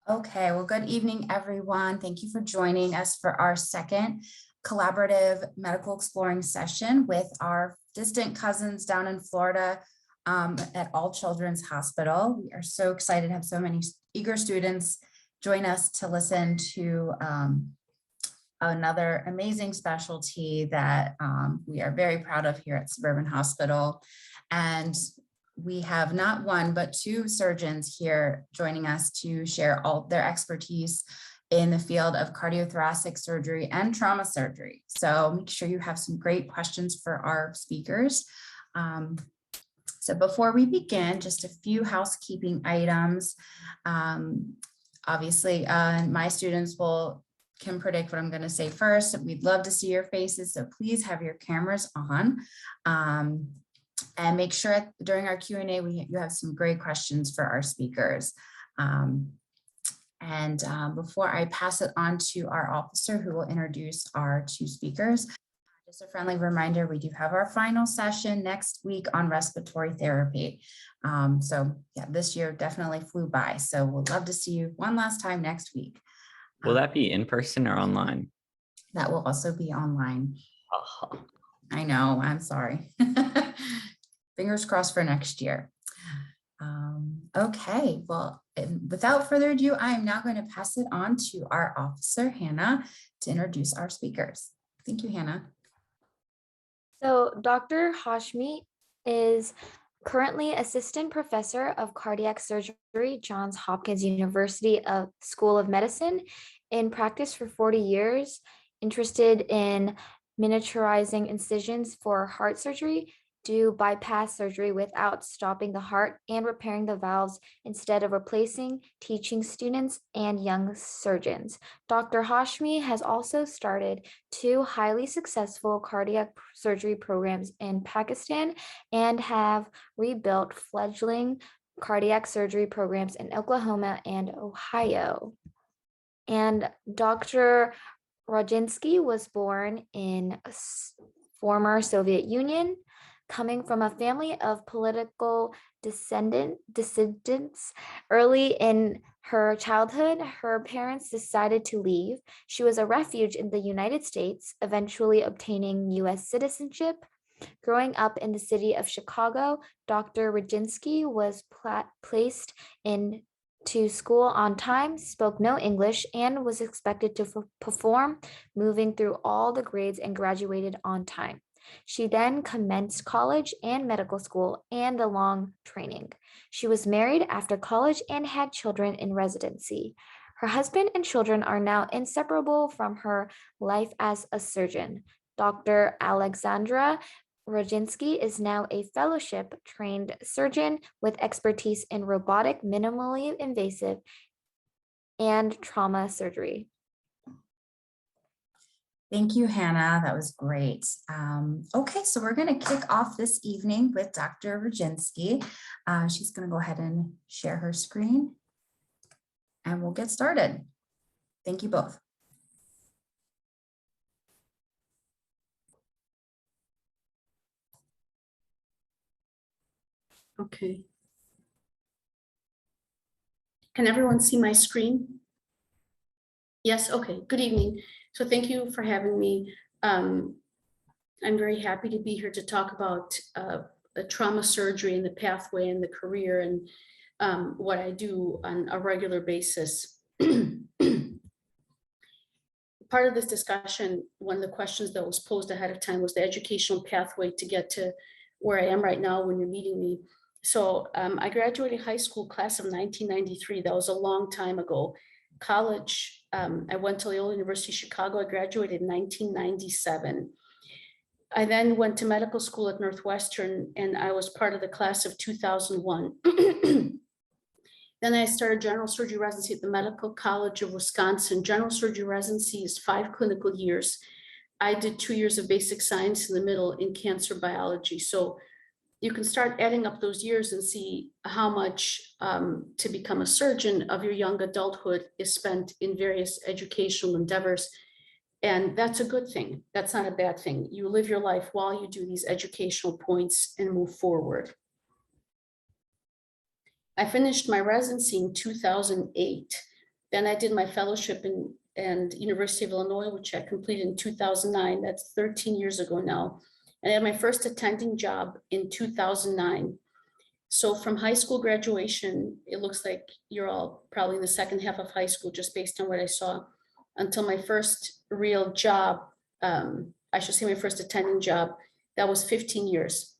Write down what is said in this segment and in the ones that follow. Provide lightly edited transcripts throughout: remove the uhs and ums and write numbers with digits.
Okay, well, good evening, everyone. Thank you for joining us for our second collaborative medical exploring session with our distant cousins down in Florida at All Children's Hospital. We are so excited to have so many eager students join us to listen to another amazing specialty that we are very proud of here at Suburban Hospital. And we have not one, but two surgeons here joining us to share all their expertise in the field of cardiothoracic surgery and trauma surgery. So make sure you have some great questions for our speakers. So before we begin, just a few housekeeping items. Obviously, my students can predict what I'm going to say first. We'd love to see your faces, so please have your cameras on. And make sure during our Q&A, you have some great questions for our speakers. Before I pass it on to our officer who will introduce our two speakers, just a friendly reminder, we do have our final session next week on respiratory therapy. So yeah, this year definitely flew by. So we'll love to see you one last time next week. Will that be in person or online? That will also be online. Oh. I know, I'm sorry. Fingers crossed for next year. Okay, well, without further ado, I am now going to pass it on to our officer, Hannah, to introduce our speakers. Thank you, Hannah. So Dr. Hashmi is currently assistant professor of cardiac surgery, Johns Hopkins University School of Medicine, in practice for 40 years, interested in miniaturizing incisions for heart surgery, do bypass surgery without stopping the heart and repairing the valves instead of replacing, teaching students and young surgeons. Dr. Hashmi has also started 2 highly successful cardiac surgery programs in Pakistan and have rebuilt fledgling cardiac surgery programs in Oklahoma and Ohio. And Dr. Rajensky was born in former Soviet Union, coming from a family of political dissidents. Early in her childhood, her parents decided to leave. She was a refuge in the United States, eventually obtaining U.S. citizenship. Growing up in the city of Chicago, Dr. Rajensky was placed into school on time, spoke no English, and was expected to perform, moving through all the grades and graduated on time. She then commenced college and medical school and a long training. She was married after college and had children in residency. Her husband and children are now inseparable from her life as a surgeon. Dr. Alexandra Rajensky is now a fellowship-trained surgeon with expertise in robotic, minimally invasive, and trauma surgery. Thank you, Hannah. That was great. Okay, so we're going to kick off this evening with Dr. Rajensky. She's going to go ahead and share her screen, and we'll get started. Thank you both. Okay. Can everyone see my screen? Yes, okay, good evening. So thank you for having me. I'm very happy to be here to talk about trauma surgery and the pathway and the career and what I do on a regular basis. Part of this discussion, one of the questions that was posed ahead of time was the educational pathway to get to where I am right now when you're meeting me. So I graduated high school class of 1993. That was a long time ago. College, I went to Loyola University Chicago. I graduated in 1997. I then went to medical school at Northwestern, and I was part of the class of 2001. Then I started general surgery residency at the Medical College of Wisconsin. General surgery residency is 5 clinical years. I did 2 years of basic science in the middle in cancer biology. So you can start adding up those years and see how much to become a surgeon of your young adulthood is spent in various educational endeavors. And that's a good thing. That's not a bad thing. You live your life while you do these educational points and move forward. I finished my residency in 2008. Then I did my fellowship and University of Illinois, which I completed in 2009. That's 13 years ago now. And I had my first attending job in 2009. So from high school graduation, it looks like you're all probably in the second half of high school, just based on what I saw, until my first real job, I should say my first attending job, that was 15 years.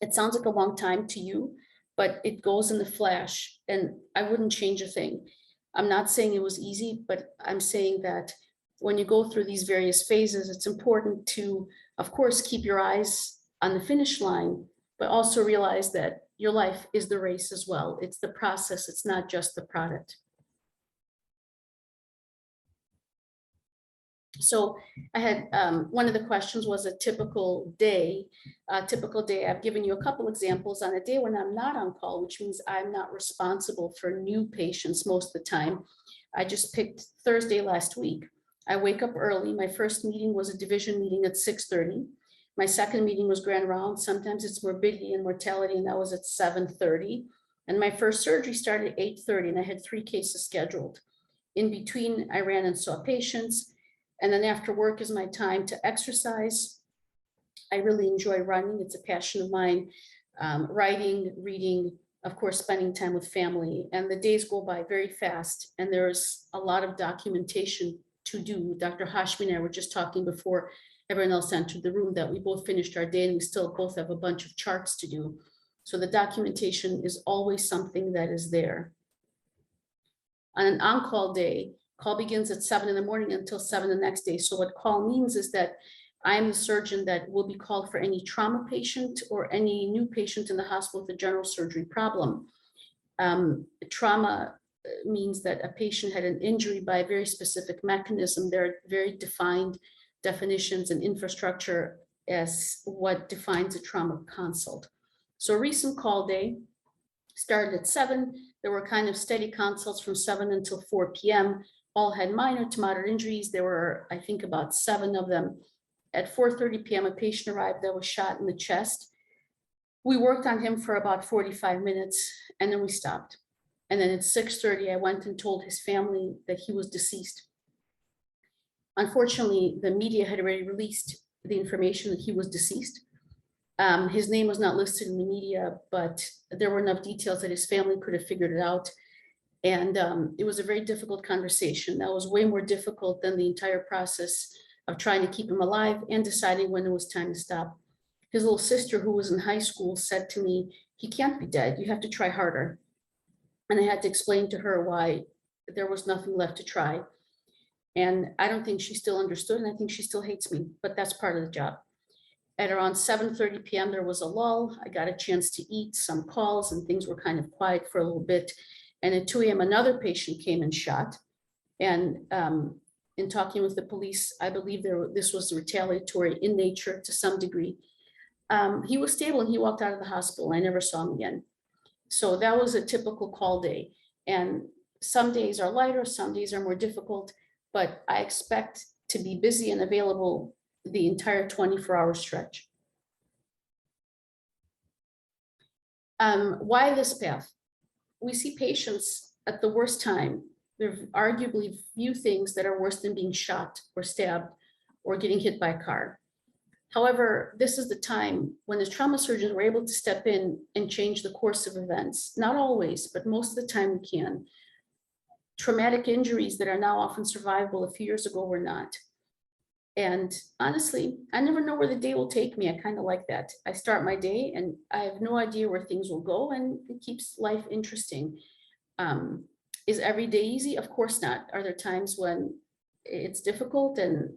It sounds like a long time to you, but it goes in the flash, and I wouldn't change a thing. I'm not saying it was easy, but I'm saying that when you go through these various phases, it's important to, of course, keep your eyes on the finish line, but also realize that your life is the race as well. It's the process. It's not just the product. So I had, one of the questions was a typical day. I've given you a couple examples on a day when I'm not on call, which means I'm not responsible for new patients most of the time. I just picked Thursday last week. I wake up early. My first meeting was a division meeting at 6:30. My second meeting was grand round. Sometimes it's morbidity and mortality, and that was at 7:30. And my first surgery started at 8:30, and I had 3 cases scheduled. In between, I ran and saw patients. And then after work is my time to exercise. I really enjoy running. It's a passion of mine. Writing, reading, of course, spending time with family. And the days go by very fast. And there's a lot of documentation to do. Dr. Hashmi and I were just talking before everyone else entered the room that we both finished our day and we still both have a bunch of charts to do. So the documentation is always something that is there. On an on-call day, call begins at 7 in the morning until 7 the next day. So what call means is that I'm the surgeon that will be called for any trauma patient or any new patient in the hospital with a general surgery problem. Trauma means that a patient had an injury by a very specific mechanism. There are very defined definitions and infrastructure as what defines a trauma consult. So a recent call day started at 7. There were kind of steady consults from 7 until 4 p.m. All had minor to moderate injuries. There were, I think, about 7 of them. At 4:30 p.m., a patient arrived that was shot in the chest. We worked on him for about 45 minutes, and then we stopped. And then at 6:30, I went and told his family that he was deceased. Unfortunately, the media had already released the information that he was deceased. His name was not listed in the media, but there were enough details that his family could have figured it out. And it was a very difficult conversation. That was way more difficult than the entire process of trying to keep him alive and deciding when it was time to stop. His little sister, who was in high school, said to me, "He can't be dead. You have to try harder." And I had to explain to her why there was nothing left to try. And I don't think she still understood, and I think she still hates me, but that's part of the job. At around 7:30 p.m., there was a lull. I got a chance to eat, some calls, and things were kind of quiet for a little bit. And at 2 a.m., another patient came and shot. And in talking with the police, I believe this was retaliatory in nature to some degree. He was stable and he walked out of the hospital. I never saw him again. So that was a typical call day. And some days are lighter, some days are more difficult, but I expect to be busy and available the entire 24-hour stretch. Why this path? We see patients at the worst time. There are arguably few things that are worse than being shot or stabbed or getting hit by a car. However, this is the time when the trauma surgeons were able to step in and change the course of events. Not always, but most of the time we can. Traumatic injuries that are now often survivable a few years ago were not. And honestly, I never know where the day will take me. I kind of like that. I start my day and I have no idea where things will go, and it keeps life interesting. Is every day easy? Of course not. Are there times when it's difficult and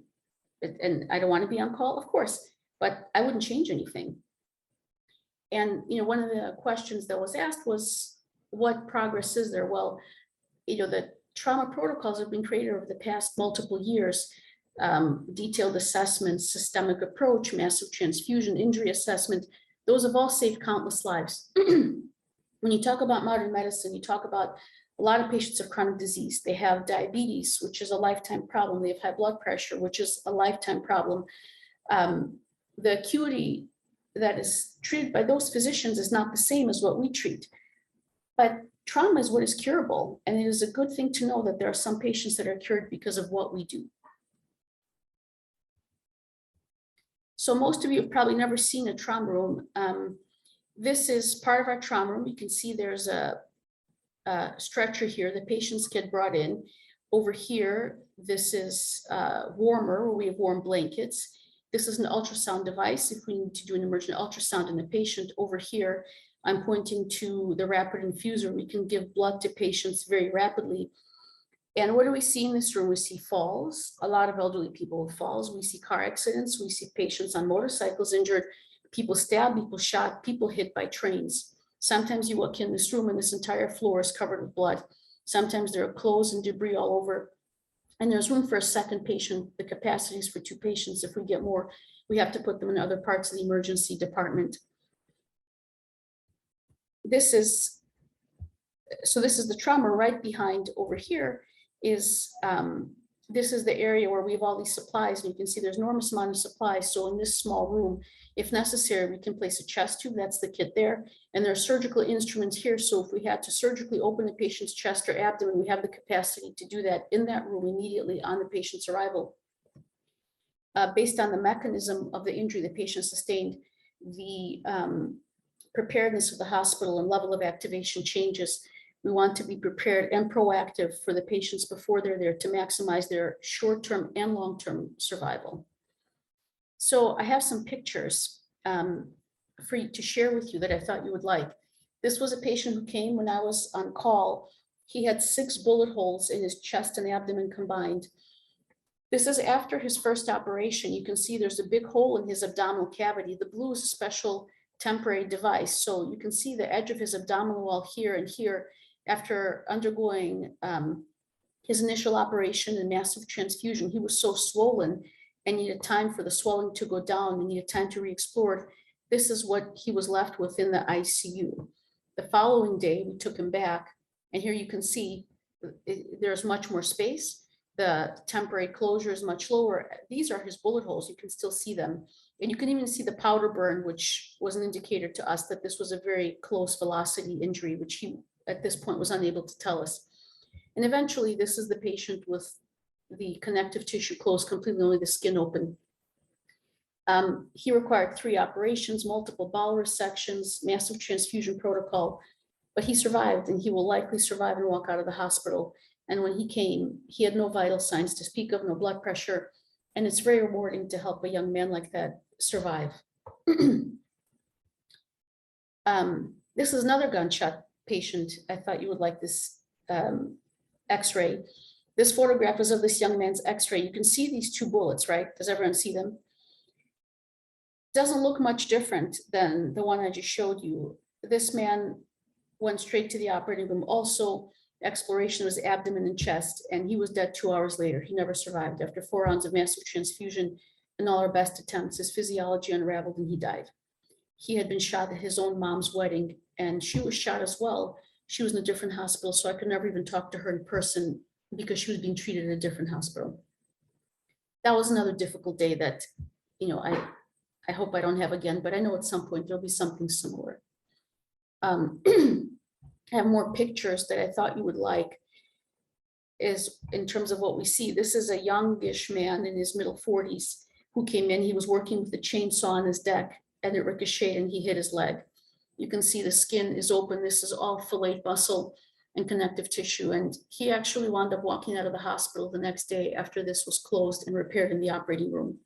I don't want to be on call? Of course, but I wouldn't change anything. And, one of the questions that was asked was, what progress is there? Well, the trauma protocols have been created over the past multiple years. Detailed assessments, systemic approach, massive transfusion, injury assessment, those have all saved countless lives. When you talk about modern medicine, you talk about a lot of patients have chronic disease. They have diabetes, which is a lifetime problem. They have high blood pressure, which is a lifetime problem. The acuity that is treated by those physicians is not the same as what we treat. But trauma is what is curable. And it is a good thing to know that there are some patients that are cured because of what we do. So most of you have probably never seen a trauma room. This is part of our trauma room. You can see there's a stretcher here. The patients get brought in. Over here, this is warmer, where we have warm blankets. This is an ultrasound device if we need to do an emergent ultrasound in the patient. Over here, I'm pointing to the rapid infuser. We can give blood to patients very rapidly. And what do we see in this room? We see falls, a lot of elderly people with falls. We see car accidents. We see patients on motorcycles injured, people stabbed, people shot, people hit by trains. Sometimes you walk in this room and this entire floor is covered with blood. Sometimes there are clothes and debris all over. And there's room for a second patient. The capacity is for 2 patients. If we get more, we have to put them in other parts of the emergency department. This is the trauma. Right behind over here is, this is the area where we have all these supplies, and you can see there's enormous amount of supplies. So in this small room, if necessary, we can place a chest tube. That's the kit there. And there are surgical instruments here. So if we had to surgically open the patient's chest or abdomen, we have the capacity to do that in that room immediately on the patient's arrival. Based on the mechanism of the injury the patient sustained, the preparedness of the hospital and level of activation changes. We want to be prepared and proactive for the patients before they're there to maximize their short-term and long-term survival. So I have some pictures for you to share with you that I thought you would like. This was a patient who came when I was on call. He had 6 bullet holes in his chest and abdomen combined. This is after his first operation. You can see there's a big hole in his abdominal cavity. The blue is a special temporary device. So you can see the edge of his abdominal wall here and here after undergoing his initial operation and massive transfusion. He was so swollen and needed time for the swelling to go down and needed time to re-explore it. This is what he was left with in the ICU. The following day, we took him back, and here you can see there's much more space. The temporary closure is much lower. These are his bullet holes. You can still see them. And you can even see the powder burn, which was an indicator to us that this was a very close velocity injury, which he at this point was unable to tell us. And eventually, this is the patient with the connective tissue closed completely, only the skin open. He required 3 operations, multiple bowel resections, massive transfusion protocol, but he survived, and he will likely survive and walk out of the hospital. And when he came, he had no vital signs to speak of, no blood pressure, and it's very rewarding to help a young man like that survive. This is another gunshot patient. I thought you would like this x-ray. This photograph is of this young man's x-ray. You can see these 2 bullets, right? Does everyone see them? Doesn't look much different than the one I just showed you. This man went straight to the operating room. Also, exploration of his abdomen and chest, and he was dead 2 hours later. He never survived. After 4 rounds of massive transfusion and all our best attempts, his physiology unraveled and he died. He had been shot at his own mom's wedding, and she was shot as well. She was in a different hospital, so I could never even talk to her in person because she was being treated at a different hospital. That was another difficult day that, you know, I hope I don't have again, but I know at some point there'll be something similar. I have more pictures that I thought you would like, is in terms of what we see. This is a youngish man in his middle 40s who came in. He was working with the chainsaw on his deck, and it ricocheted and he hit his leg. You can see the skin is open. This is all filleted muscle and connective tissue. And he actually wound up walking out of the hospital the next day after this was closed and repaired in the operating room.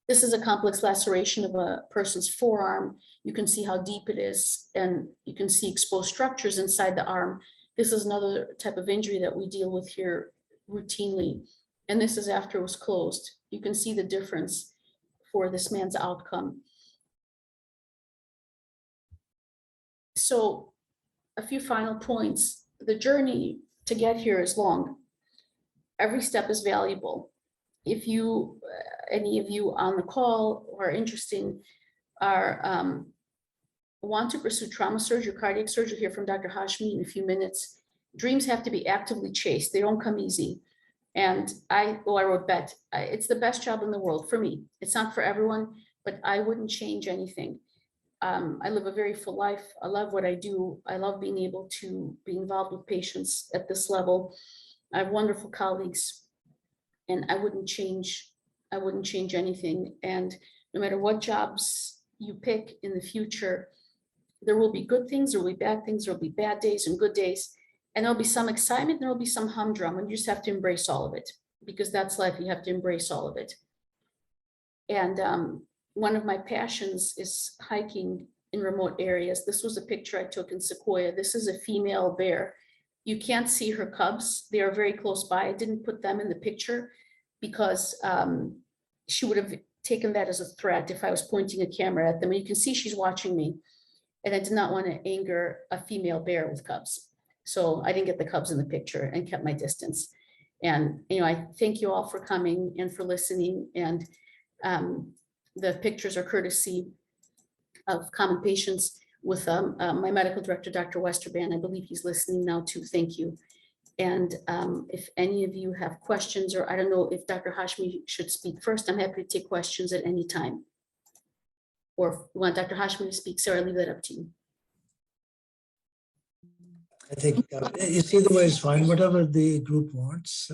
This is a complex laceration of a person's forearm. You can see how deep it is, and you can see exposed structures inside the arm. This is another type of injury that we deal with here routinely. And this is after it was closed. You can see the difference for this man's outcome. So a few final points. The journey to get here is long. Every step is valuable. If you, any of you on the call who are interested, want to pursue trauma surgery or cardiac surgery, hear from Dr. Hashmi in a few minutes. Dreams have to be actively chased. They don't come easy. And I wrote bet. It's the best job in the world for me. It's not for everyone, but I wouldn't change anything. I live a very full life. I love what I do. I love being able to be involved with patients at this level. I have wonderful colleagues, and I wouldn't change anything. And no matter what jobs you pick in the future, there will be good things, there will be bad things, there will be bad days and good days. And there'll be some excitement, there will be some humdrum, and you just have to embrace all of it, because that's life. You have to embrace all of it. And one of my passions is hiking in remote areas. This was a picture I took in Sequoia. This is a female bear. You can't see her cubs. They are very close by. I didn't put them in the picture because she would have taken that as a threat if I was pointing a camera at them. And you can see she's watching me. And I did not want to anger a female bear with cubs. So I didn't get the cubs in the picture and kept my distance. And, I thank you all for coming and for listening. And the pictures are courtesy of Common Patients with my medical director, Dr. Westerban. I believe he's listening now too. Thank you. And if any of you have questions, or I don't know if Dr. Hashmi should speak first, I'm happy to take questions at any time. Or if you want Dr. Hashmi to speak, Sarah, I leave that up to you. I think it's either way is fine, whatever the group wants.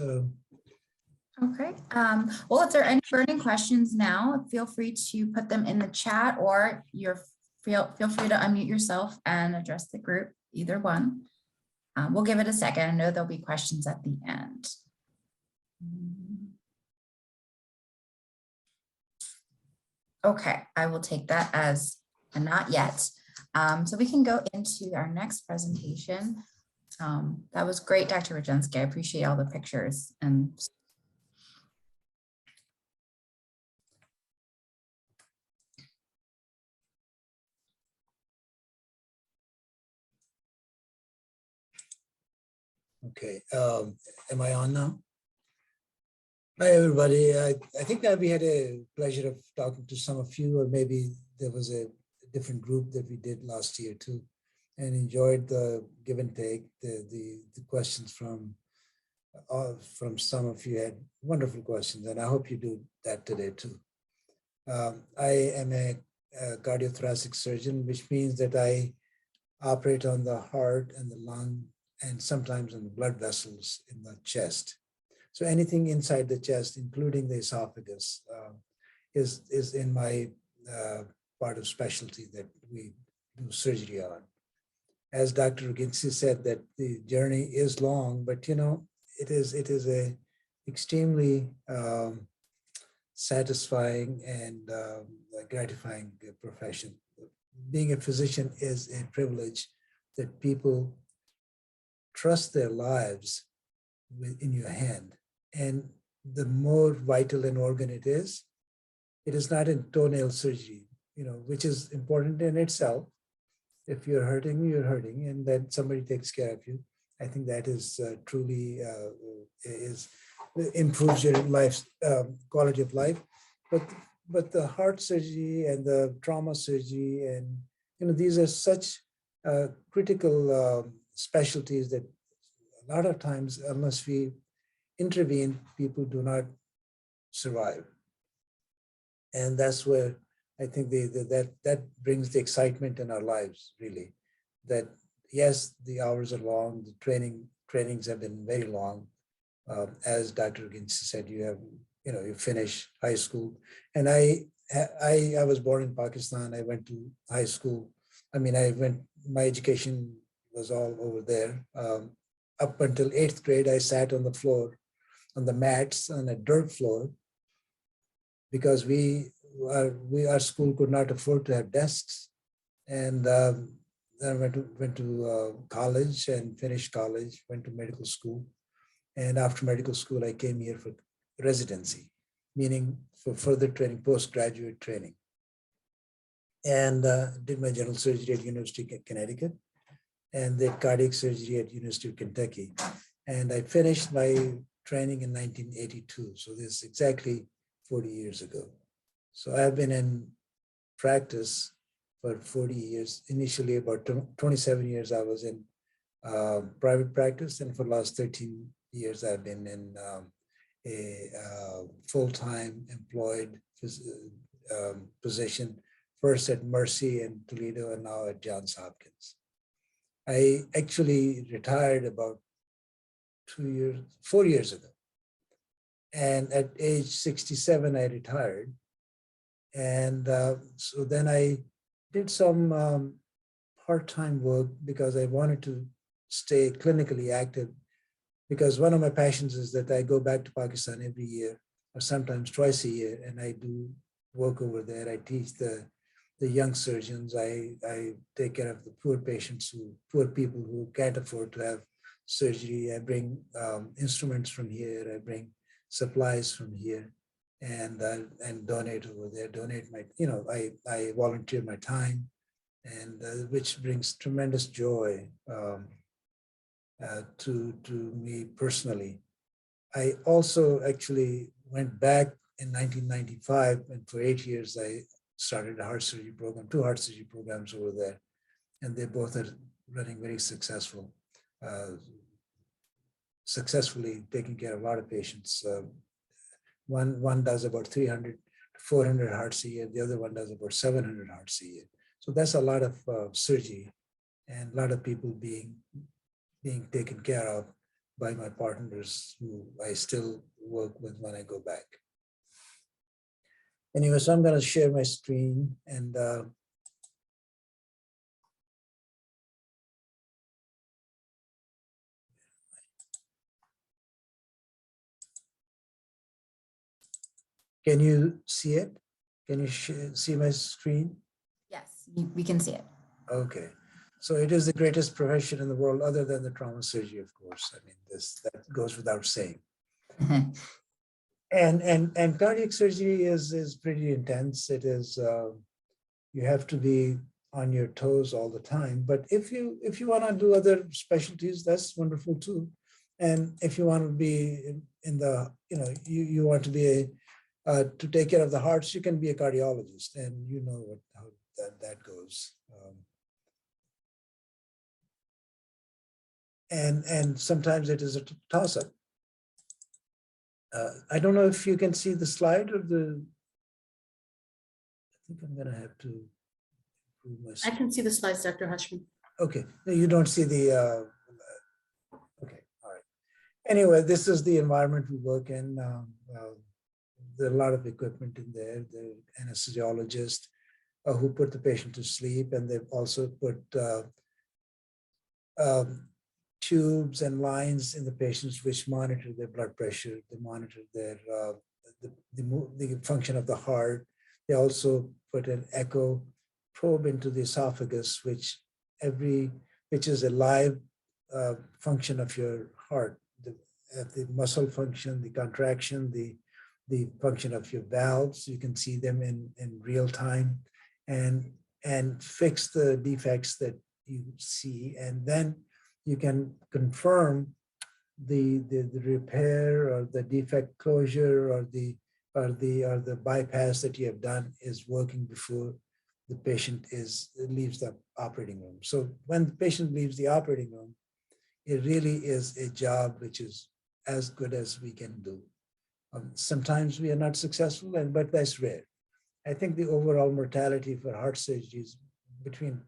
Okay. Well, if there are any burning questions now, feel free to put them in the chat, or feel free to unmute yourself and address the group, either one. We'll give it a second. I know there'll be questions at the end. Okay, I will take that as a not yet. So we can go into our next presentation. That was great, Dr. Rajensky. I appreciate all the pictures. And Okay, am I on now? Hi, everybody. I think that we had a pleasure of talking to some of you, or maybe there was a different group that we did last year too, and enjoyed the give and take. The questions from some of you had wonderful questions, and I hope you do that today too. I am a cardiothoracic surgeon, which means that I operate on the heart and the lung, and sometimes on the blood vessels in the chest. So anything inside the chest, including the esophagus, is in my part of specialty that we do surgery on. As Dr. Rajensky said, that the journey is long, but it is a extremely satisfying and gratifying profession. Being a physician is a privilege that people trust their lives in your hand. And the more vital an organ it is not in toenail surgery, which is important in itself. If you're hurting, you're hurting, and then somebody takes care of you. I think that is truly improves your life quality of life. But the heart surgery and the trauma surgery, and these are such critical specialties that a lot of times, unless we intervene, people do not survive. And that's where I think that brings the excitement in our lives, really. That yes, the hours are long, the trainings have been very long. As Dr. Rajensky said, you finish high school. And I was born in Pakistan. I went to high school. My education was all over there. Up until 8th grade, I sat on the floor, on the mats, on a dirt floor, because our school could not afford to have desks. And then I went to college and finished college, went to medical school. And after medical school, I came here for residency, meaning for further training, postgraduate training. And did my general surgery at University of Connecticut, and did cardiac surgery at University of Kentucky. And I finished my training in 1982. So this is exactly 40 years ago. So I've been in practice for 40 years. Initially, about 27 years, I was in private practice. And for the last 13 years, I've been in a full-time employed position first at Mercy in Toledo and now at Johns Hopkins. I actually retired about 4 years ago. And at age 67, I retired. And so then I did some part-time work because I wanted to stay clinically active, because one of my passions is that I go back to Pakistan every year or sometimes twice a year, and I do work over there. I teach the young surgeons. I take care of the poor patients, poor people who can't afford to have surgery. I bring instruments from here. I bring supplies from here, and donate over there. Donate my, I volunteer my time, and which brings tremendous joy to me personally. I also actually went back in 1995, and for 8 years I started a heart surgery program, 2 heart surgery programs over there, and they both are running very successfully taking care of a lot of patients. One does about 300 to 400 hearts a year. The other one does about 700 hearts a year. So that's a lot of surgery and a lot of people being taken care of by my partners who I still work with when I go back. Anyway, so I'm going to share my screen and can you see it? Can you see my screen? Yes, we can see it. Okay. So it is the greatest profession in the world other than the trauma surgery, of course. I mean, that goes without saying. And cardiac surgery is pretty intense. It is, you have to be on your toes all the time. But if you want to do other specialties, that's wonderful too. And if you want to be in the, you want to be to take care of the hearts, you can be a cardiologist, and you know how that goes. And sometimes it is a toss-up. I don't know if you can see the slide or the. I think I'm going to have to improve my. I can see the slides, Dr. Hashmi. Okay, no, you don't see the. Okay, all right. Anyway, this is the environment we work in. There are a lot of equipment in there. The anesthesiologist who put the patient to sleep, and they've also put tubes and lines in the patients which monitor their blood pressure. They monitor their the function of the heart. They also put an echo probe into the esophagus, which is a live function of your heart, the muscle function, the contraction, the function of your valves. You can see them in real time, and fix the defects that you see, and then you can confirm the repair or the defect closure or the bypass that you have done is working before the patient leaves the operating room. So when the patient leaves the operating room, it really is a job which is as good as we can do. Sometimes we are not successful, but that's rare. I think the overall mortality for heart surgery is between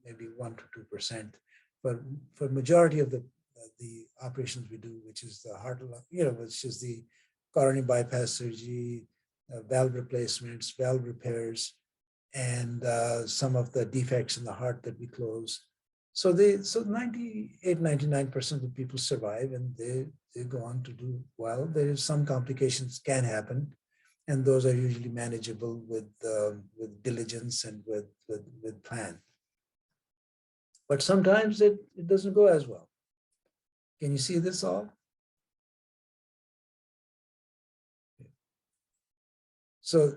maybe 1% to 2%. But for majority of the operations we do, which is the heart, which is the coronary bypass surgery, valve replacements, valve repairs, and some of the defects in the heart that we close. So 98, 99% of the people survive, and they go on to do well. There is some complications can happen, and those are usually manageable with diligence and with plan. But sometimes it doesn't go as well. Can you see this all? So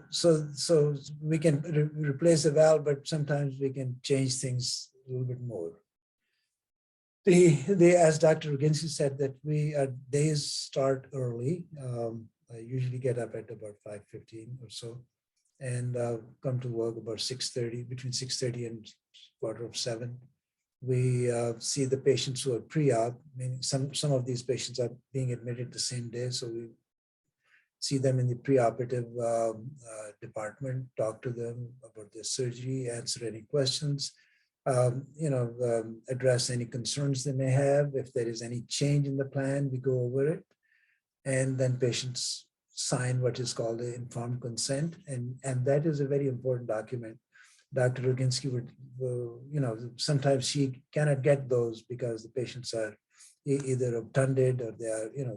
we can replace the valve, but sometimes we can change things a little bit more. As Dr. Rajensky said, that our days start early. I usually get up at about 5:15 or so, and come to work about 6:30, between 6:30 and 6:45. We see the patients who are pre-op, meaning some of these patients are being admitted the same day. So we see them in the preoperative department, talk to them about their surgery, answer any questions, address any concerns they may have. If there is any change in the plan, we go over it. And then patients sign what is called the informed consent. And that is a very important document. Dr. Rajensky would, sometimes she cannot get those because the patients are either obtunded or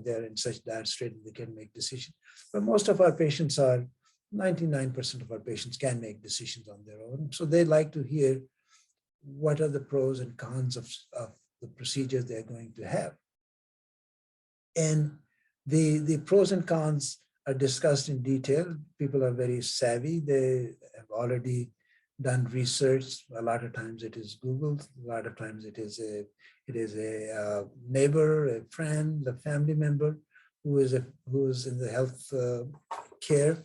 they're in such dire state that they can make decisions. But most of our patients are, 99% of our patients can make decisions on their own. So they like to hear what are the pros and cons of the procedures they're going to have. And the pros and cons are discussed in detail. People are very savvy. They have already done research. A lot of times it is Googled. A lot of times it is a neighbor, a friend, a family member who is in the health care,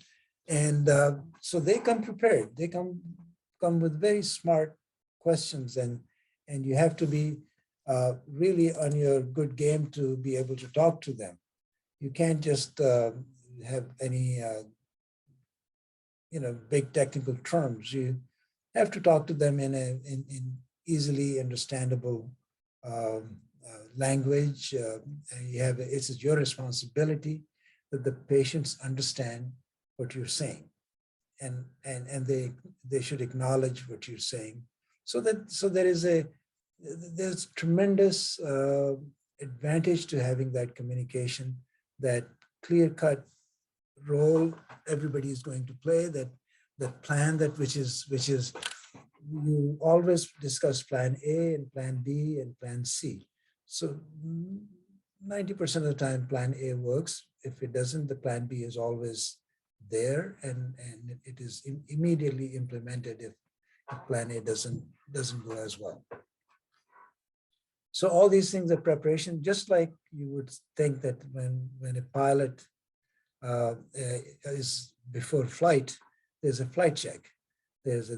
and so they come prepared. They come with very smart questions, and you have to be really on your good game to be able to talk to them. You can't just have any big technical terms. You have to talk to them in easily understandable language. It's your responsibility that the patients understand what you're saying, and they should acknowledge what you're saying. So there's tremendous advantage to having that communication, that clear-cut role everybody is going to play, that plan which is you always discuss plan A and plan B and plan C. So 90% of the time plan A works. If it doesn't, the plan B is always there, and it is immediately implemented if plan A doesn't go as well. So all these things are preparation, just like you would think that when a pilot is before flight, there's a flight check. There's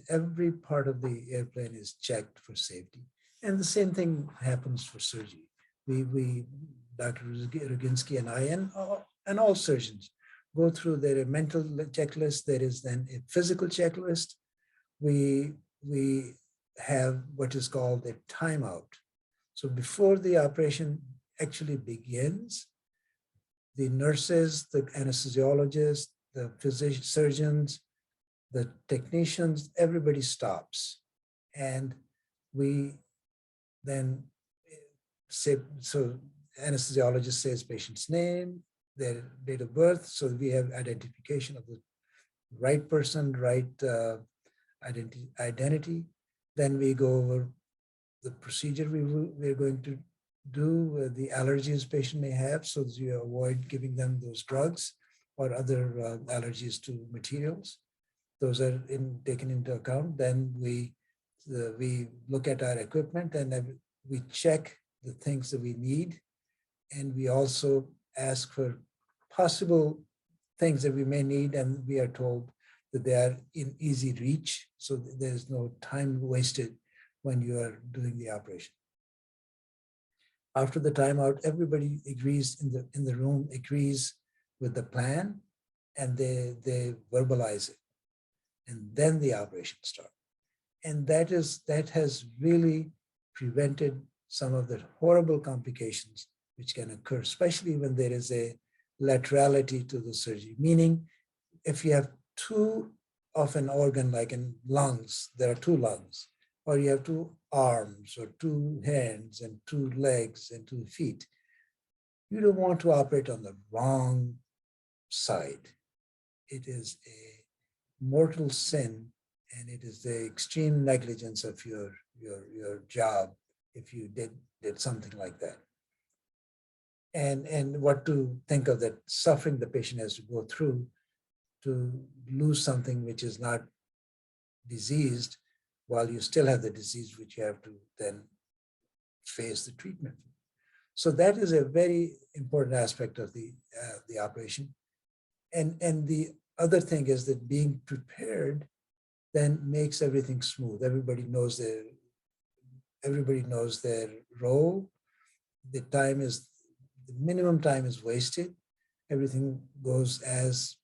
every part of the airplane is checked for safety. And the same thing happens for surgery. Dr. Rajensky and I, and all surgeons go through their mental checklist. There is then a physical checklist. We have what is called a timeout. So before the operation actually begins, the nurses, the anesthesiologists, the physicians, surgeons, the technicians, everybody stops. And we then say, so anesthesiologist says patient's name, their date of birth, so we have identification of the right person, right identity. Then we go over the procedure we're going to do, the allergies patient may have, so that you avoid giving them those drugs or other allergies to materials. Those are taken into account. Then we look at our equipment and we check the things that we need. And we also ask for possible things that we may need, and we are told that they are in easy reach, so there's no time wasted when you are doing the operation. After the timeout, everybody agrees in the room, agrees with the plan, and they verbalize it. And then the operation starts. And that has really prevented some of the horrible complications which can occur, especially when there is a laterality to the surgery. Meaning, if you have two of an organ, like in lungs, there are two lungs, or you have two arms or two hands and two legs and 2 feet, you don't want to operate on the wrong side. It is a mortal sin, and it is the extreme negligence of your job if you did something like that. And what to think of that suffering the patient has to go through to lose something which is not diseased, while you still have the disease, which you have to then face the treatment. So that is a very important aspect of the operation. And the other thing is that being prepared then makes everything smooth. Everybody knows their role. The minimum time is wasted. everything goes as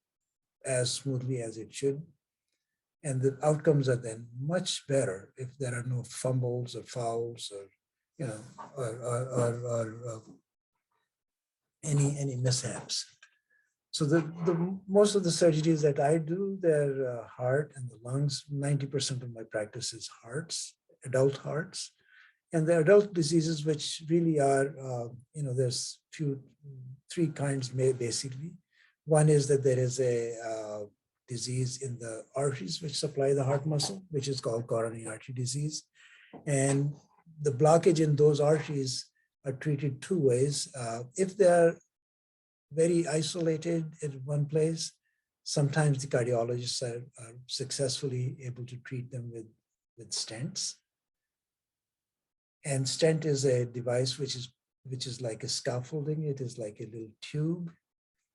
smoothly as it should. And the outcomes are then much better if there are no fumbles or fouls or, you know, or any mishaps. So the most of the surgeries that I do, they're heart and the lungs. 90% of my practice is hearts, adult hearts. And the adult diseases, which really are, there's three kinds basically. One is that there is a disease in the arteries which supply the heart muscle, which is called coronary artery disease. And the blockage in those arteries are treated two ways. If they're very isolated in one place, sometimes the cardiologists are successfully able to treat them with stents. And stent is a device which is like a scaffolding. It is like a little tube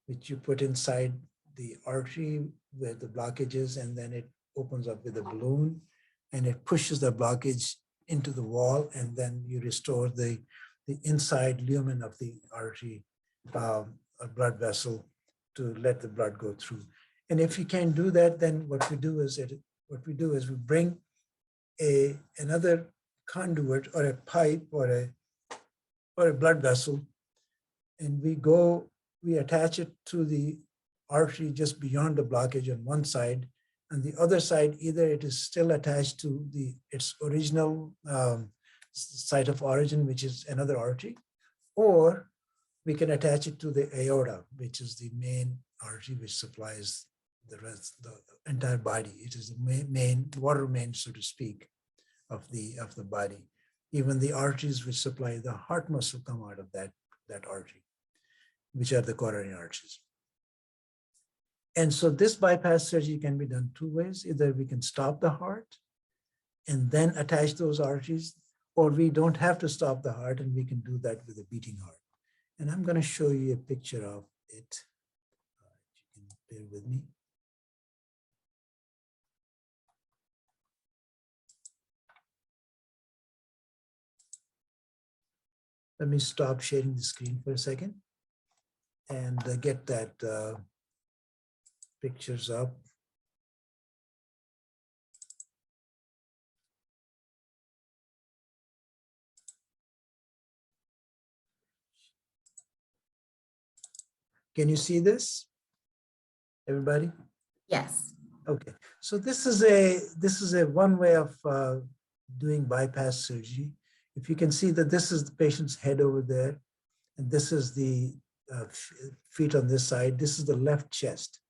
which you put inside the artery where the blockage is, and then it opens up with a balloon and it pushes the blockage into the wall, and then you restore the inside lumen of the artery, a blood vessel, to let the blood go through. And if you can't do that, then what we do is we bring another conduit or a pipe or a blood vessel, and we attach it to the artery just beyond the blockage on one side. On the other side, either it is still attached to its original site of origin, which is another artery, or we can attach it to the aorta, which is the main artery which supplies the entire body. It is the main water main, so to speak, of the body. Even the arteries which supply the heart muscle come out of that artery, which are the coronary arteries. And so this bypass surgery can be done two ways. Either we can stop the heart and then attach those arteries, or we don't have to stop the heart and we can do that with a beating heart. And I'm going to show you a picture of it. You can bear with me. Let me stop sharing the screen for a second and get that pictures up. Can you see this, everybody? Yes. Okay, so this is a one way of doing bypass surgery. If you can see that this is the patient's head over there, and this is the feet on this side. This is the left chest.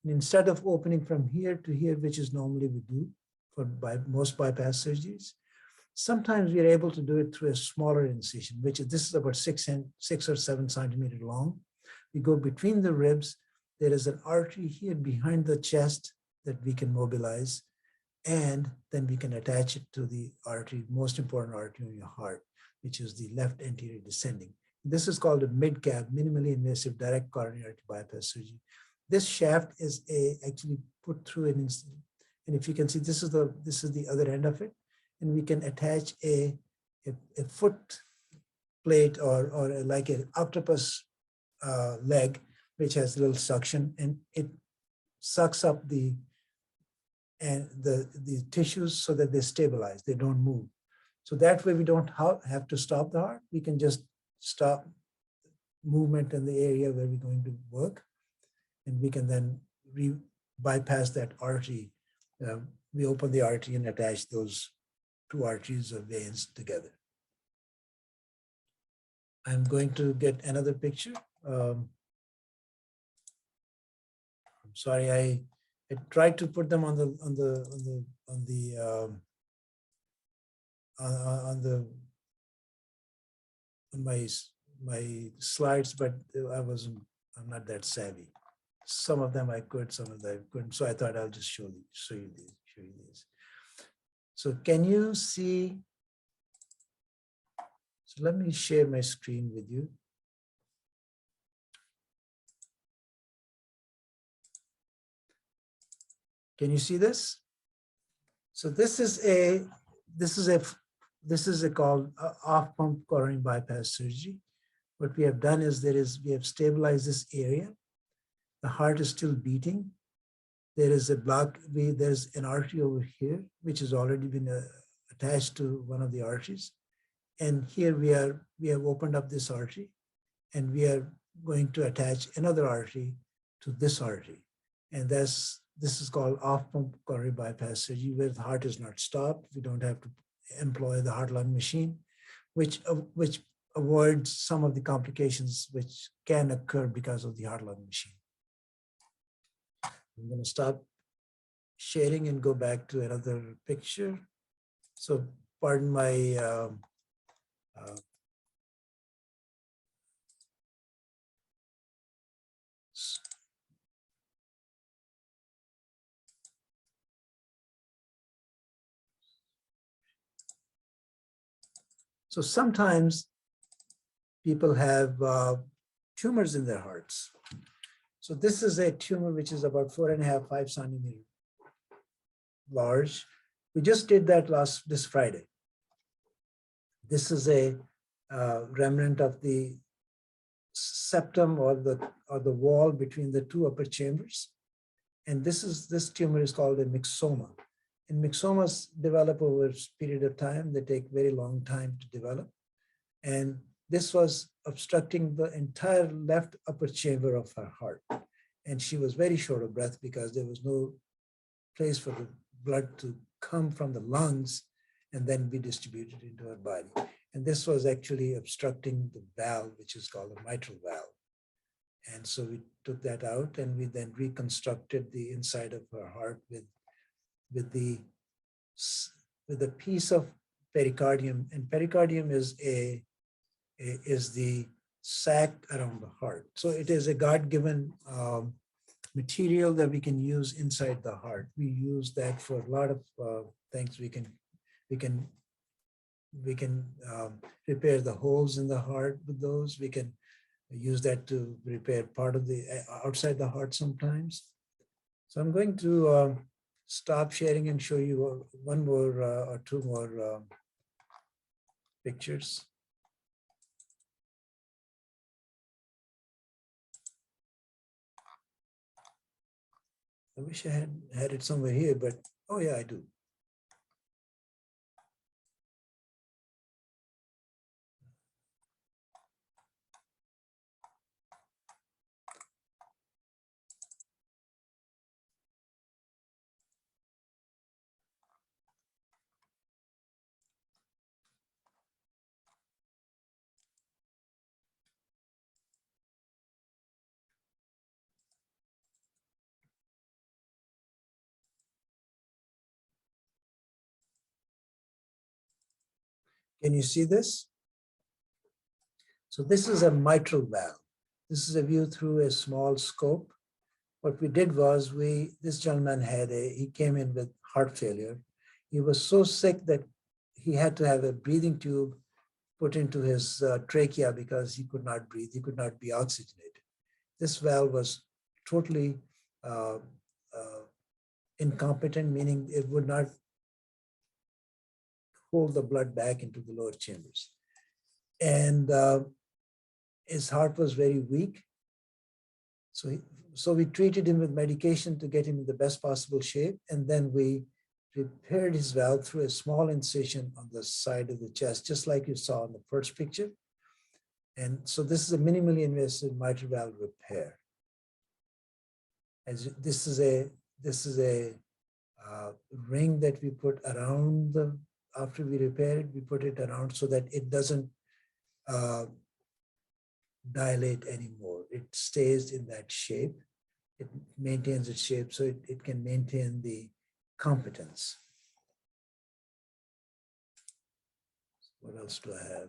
And instead of opening from here to here, which is normally we do for most bypass surgeries, sometimes we are able to do it through a smaller incision, this is about 6 or 7 centimeters long. We go between the ribs. There is an artery here behind the chest that we can mobilize, and then we can attach it to the artery, most important artery on your heart, which is the left anterior descending. This is called a MidCAP, minimally invasive direct coronary artery bypass surgery. This shaft is actually put through an incident. And if you can see, this is the other end of it. And we can attach a foot plate or like an octopus leg, which has a little suction, and it sucks up the tissues so that they stabilize, they don't move. So that way we don't have to stop the heart. We can just stop movement in the area where we're going to work, and we can then bypass that artery. We open the artery and attach those two arteries or veins together. I'm going to get another picture. I'm sorry, I tried to put them on my slides, but I'm not that savvy. Some of them I could, some of them I couldn't. So I thought I'll just show you these. So can you see? So let me share my screen with you. Can you see this? So this is called off-pump coronary bypass surgery. What we have done is we have stabilized this area. The heart is still beating. There is a block, there's an artery over here, which has already been attached to one of the arteries. And here we have opened up this artery, and we are going to attach another artery to this artery. And this is called off-pump coronary bypass surgery, where the heart is not stopped. We don't have to employ the heart-lung machine, which avoids some of the complications which can occur because of the heart-lung machine. I'm going to stop sharing and go back to another picture. So pardon my so sometimes people have tumors in their hearts. So this is a tumor which is about 4.5, 5 centimeters large. We just did that this Friday. This is a remnant of the septum or the wall between the two upper chambers. And this tumor is called a myxoma. And myxomas develop over a period of time. They take very long time to develop. And this was obstructing the entire left upper chamber of her heart. And she was very short of breath because there was no place for the blood to come from the lungs and then be distributed into her body. And this was actually obstructing the valve, which is called the mitral valve. And so we took that out, and we then reconstructed the inside of her heart with a piece of pericardium. And pericardium is the sac around the heart. So it is a God-given material that we can use inside the heart. We use that for a lot of things. We can repair the holes in the heart with those. We can use that to repair part of the outside the heart sometimes. So I'm going to stop sharing and show you one more or two more pictures. I wish I had it somewhere here, but oh yeah, I do. Can you see this? So this is a mitral valve. This is a view through a small scope. What we did was this gentleman he came in with heart failure. He was so sick that he had to have a breathing tube put into his trachea because he could not breathe. He could not be oxygenated. This valve was totally incompetent, meaning it would not hold the blood back into the lower chambers. And his heart was very weak. So we treated him with medication to get him in the best possible shape. And then we repaired his valve through a small incision on the side of the chest, just like you saw in the first picture. And so this is a minimally invasive mitral valve repair. As this is a ring that we put around after we repair it, we put it around so that it doesn't dilate anymore. It stays in that shape. It maintains its shape so it can maintain the competence. What else do I have?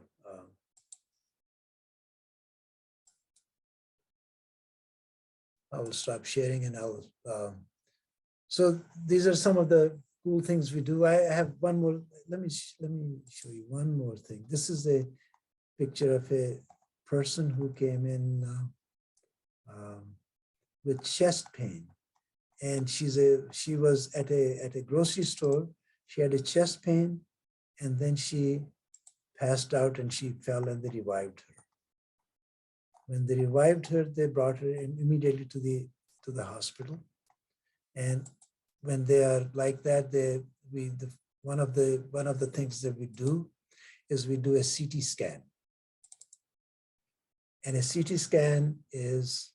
I will stop sharing and so these are some of the cool things we do. I have one more, let me show you one more thing. This is a picture of a person who came in with chest pain. And she was at a grocery store. She had a chest pain, and then she passed out and she fell and they revived her. When they revived her, they brought her in immediately to the hospital. And when they are like that, one of the things that we do is we do a CT scan. And a CT scan is,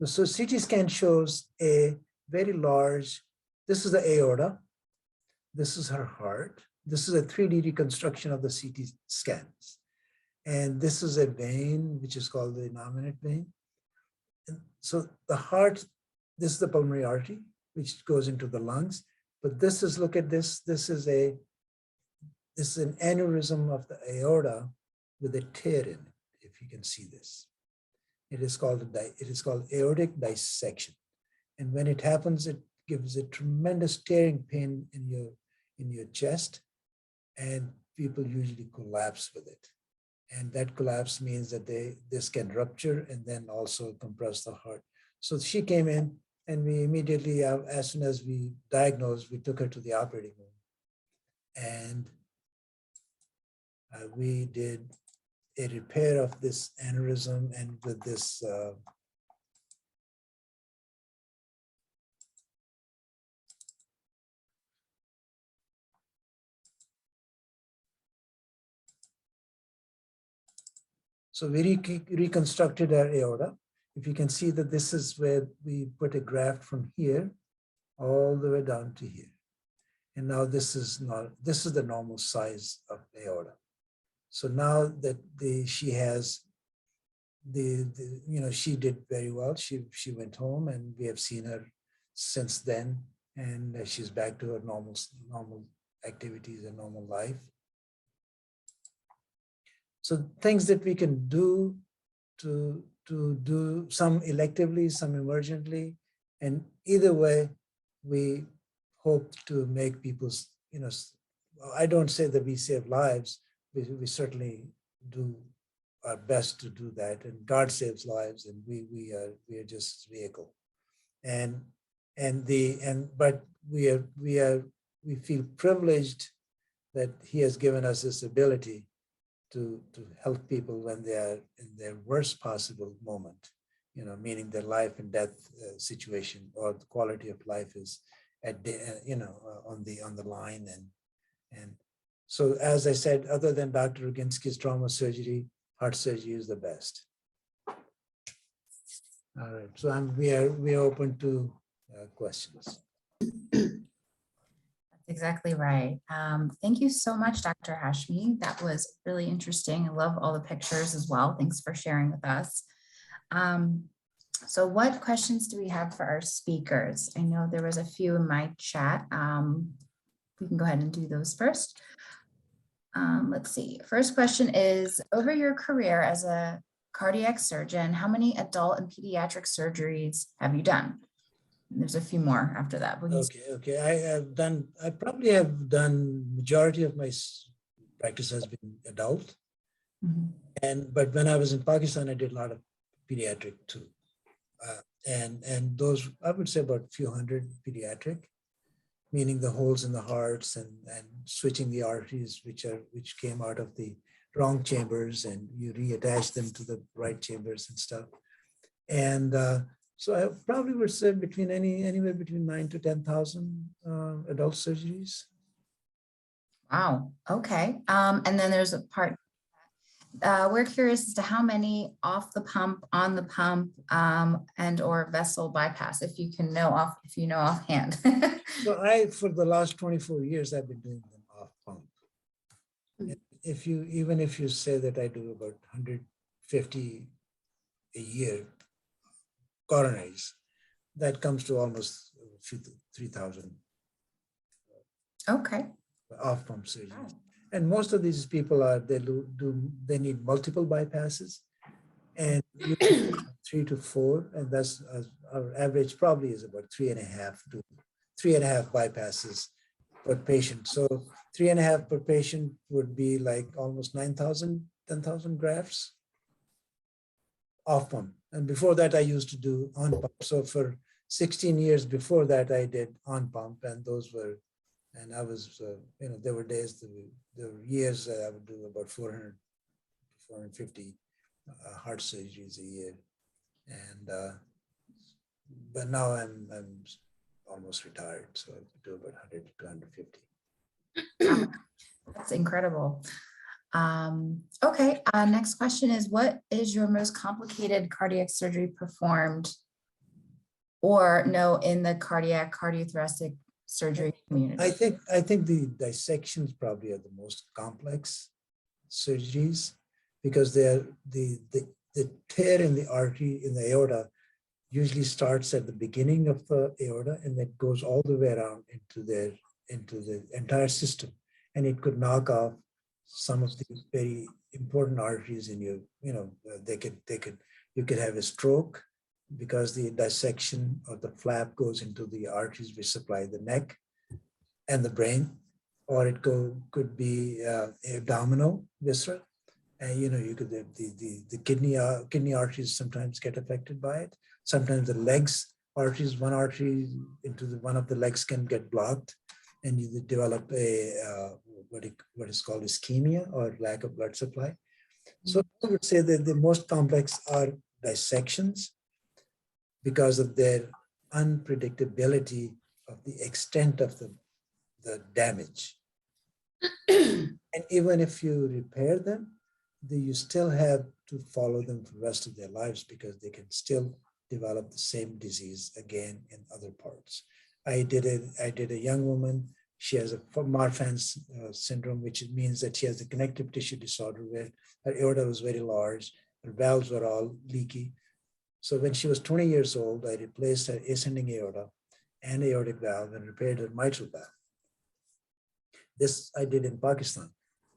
so CT scan shows a very large, this is the aorta, this is her heart, this is a 3D reconstruction of the CT scans. And this is a vein, which is called the innominate vein. And so the heart, this is the pulmonary artery, which goes into the lungs. But this is, look at this, this is an aneurysm of the aorta with a tear in it, if you can see this. It is called aortic dissection. And when it happens, it gives a tremendous tearing pain in your chest, and people usually collapse with it. And that collapse means that this can rupture and then also compress the heart. So she came in, and we immediately, as soon as we diagnosed, we took her to the operating room. And we did a repair of this aneurysm, and with this so we reconstructed our aorta. If you can see that this is where we put a graft from here all the way down to here. And now this is the normal size of aorta. So now that she has she did very well. She went home, and we have seen her since then, and she's back to her normal activities and normal life. So things that we can do to do some electively, some emergently, and either way, we hope to make people's, I don't say that we save lives, we certainly do our best to do that, and God saves lives, and we are just a vehicle. But we feel privileged that He has given us this ability to help people when they are in their worst possible moment, meaning their life and death situation, or the quality of life is at on the line. And so, as I said, other than Dr. Rajensky's trauma surgery, heart surgery is the best. All right, so we are open to questions. Exactly right. Thank you so much, Dr. Hashmi. That was really interesting. I love all the pictures as well. Thanks for sharing with us. So what questions do we have for our speakers? I know there was a few in my chat. We can go ahead and do those first. Let's see. First question is, over your career as a cardiac surgeon, how many adult and pediatric surgeries have you done? There's a few more after that. Okay. I probably have done, majority of my practice has been adult. Mm-hmm. But when I was in Pakistan, I did a lot of pediatric too. And those, I would say about a few hundred pediatric, meaning the holes in the hearts and switching the arteries, which came out of the wrong chambers, and you reattach them to the right chambers and stuff. And so I probably would say anywhere between 9,000 to 10,000 adult surgeries. Wow. Okay. And then there's a part. We're curious as to how many off the pump, on the pump, and or vessel bypass, if you know offhand. So for the last 24 years, I've been doing them off pump. Even if you say that I do about 150 a year coronaries, that comes to almost 3,000. Okay. Off pump surgeries. Wow. And most of these people they need multiple bypasses, and 3 to 4, and that's our average probably is about 3.5 bypasses per patient. So 3.5 per patient would be like almost 9,000, 10,000 grafts off pump. And before that, I used to do on pump. So for 16 years before that, I did on pump, and those were. And I was, there were days, there were years that I would do about 400 450 heart surgeries a year. And but now I'm almost retired, so I do about 100 to 250. That's incredible. Okay, next question is, what is your most complicated cardiac surgery performed or no in the cardiothoracic surgery community? I think the dissections probably are the most complex surgeries because they're the tear in the artery in the aorta usually starts at the beginning of the aorta and then goes all the way around into the entire system, and it could knock off some of the very important arteries in you. You could have a stroke because the dissection of the flap goes into the arteries which supply the neck and the brain, or it could be abdominal viscera. And you could the kidney arteries sometimes get affected by it. Sometimes the legs arteries, one artery into one of the legs can get blocked, and you develop a what is called ischemia or lack of blood supply. So I would say that the most complex are dissections because of their unpredictability of the extent of the damage. And even if you repair them, you still have to follow them for the rest of their lives because they can still develop the same disease again in other parts. I did a young woman. She has a Marfan's syndrome, which means that she has a connective tissue disorder where her aorta was very large, her valves were all leaky. So when she was 20 years old, I replaced her ascending aorta and aortic valve and repaired her mitral valve. This I did in Pakistan.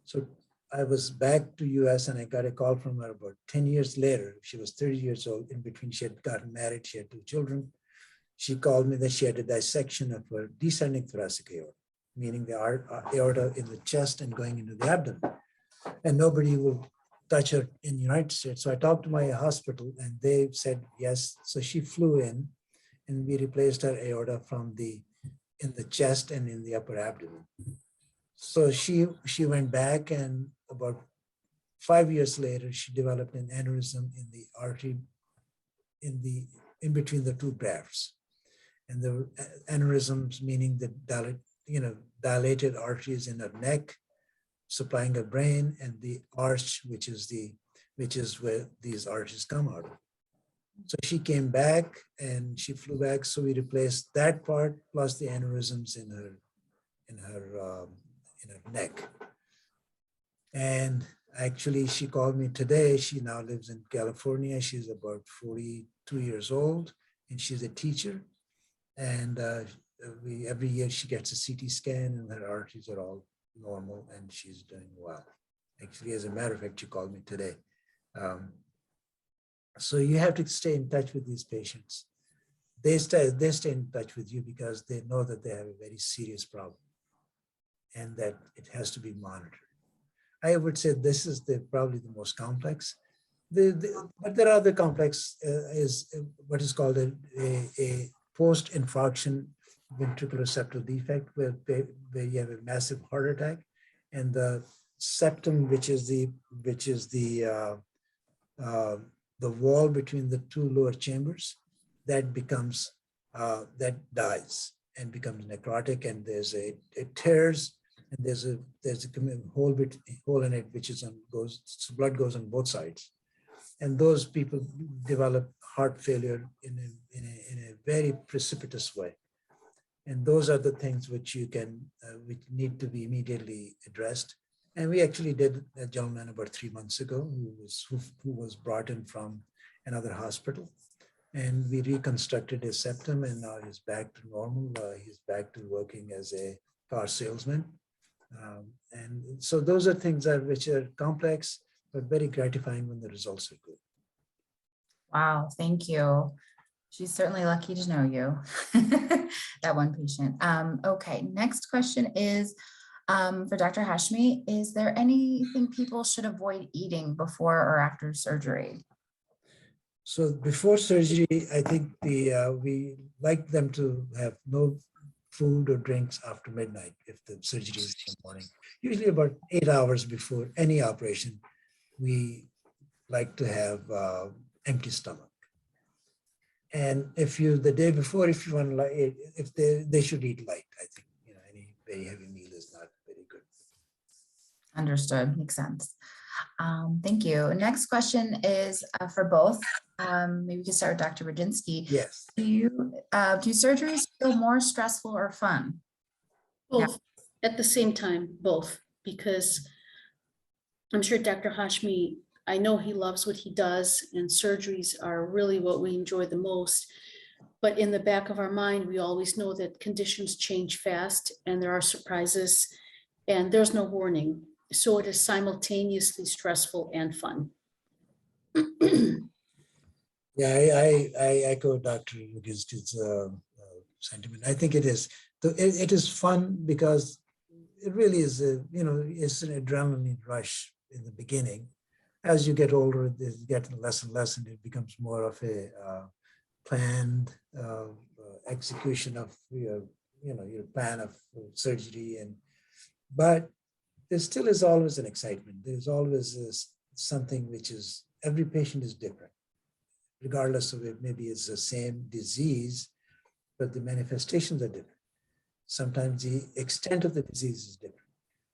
So I was back to US and I got a call from her about 10 years later. She was 30 years old. In between, she had gotten married. She had 2 children. She called me that she had a dissection of her descending thoracic aorta, meaning the aorta in the chest and going into the abdomen. And nobody will touch her in the United States. So I talked to my hospital and they said yes. So she flew in and we replaced her aorta in the chest and in the upper abdomen. So she went back, and about 5 years later, she developed an aneurysm in the artery in between the 2 grafts. And the aneurysms meaning the dilated arteries in her neck supplying her brain, and the arch, which is where these arteries come out of. So she came back and she flew back. So we replaced that part plus the aneurysms in her neck. And actually, she called me today. She now lives in California. She's about 42 years old, and she's a teacher. And every year she gets a CT scan, and her arteries are all normal, and she's doing well. Actually, as a matter of fact, she called me today. So you have to stay in touch with these patients. They stay in touch with you because they know that they have a very serious problem and that it has to be monitored. I would say this is probably the most complex. But there are other complex is what is called a post-infarction ventricular septal defect, where you have a massive heart attack, and the septum, which is the wall between the 2 lower chambers, that becomes that dies and becomes necrotic, and it tears, and there's a hole in it, which blood goes on both sides, and those people develop heart failure in a very precipitous way. And those are the things which which need to be immediately addressed. And we actually did a gentleman about 3 months ago who was brought in from another hospital, and we reconstructed his septum, and now he's back to normal. He's back to working as a car salesman. And so those are things which are complex, but very gratifying when the results are good. Wow, thank you. She's certainly lucky to know you, that one patient. Okay, next question is for Dr. Hashmi. Is there anything people should avoid eating before or after surgery? So before surgery, I think we like them to have no food or drinks after midnight if the surgery is in the morning. Usually about 8 hours before any operation, we like to have empty stomach. And if you, the day before, if you want to, if they should eat light, I think, any very heavy meal is not very good. Understood. Makes sense. Thank you. Next question is for both. Maybe we can start with Dr. Rajensky. Yes. Do surgeries feel more stressful or fun? Both at the same time, both, because I'm sure Dr. Hashmi, I know he loves what he does, and surgeries are really what we enjoy the most. But in the back of our mind, we always know that conditions change fast and there are surprises and there's no warning. So it is simultaneously stressful and fun. Yeah, I echo Dr. Rajensky's sentiment. I think it is. It is fun because it really is, it's an adrenaline rush in the beginning. As you get older, it gets less and less, and it becomes more of a planned execution of your plan of surgery. But there still is always an excitement. There's always something which is, every patient is different, regardless of it, maybe it's the same disease, but the manifestations are different. Sometimes the extent of the disease is different.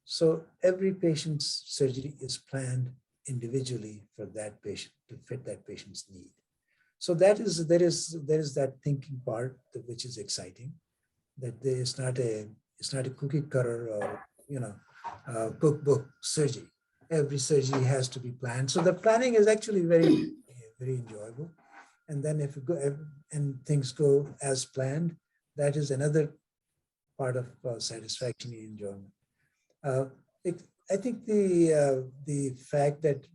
So every patient's surgery is planned individually for that patient to fit that patient's need. So there is that thinking part which is exciting. That it's not a cookie cutter or cookbook surgery. Every surgery has to be planned. So the planning is actually very enjoyable. And then if things go as planned, that is another part of satisfaction and enjoyment. I think the fact that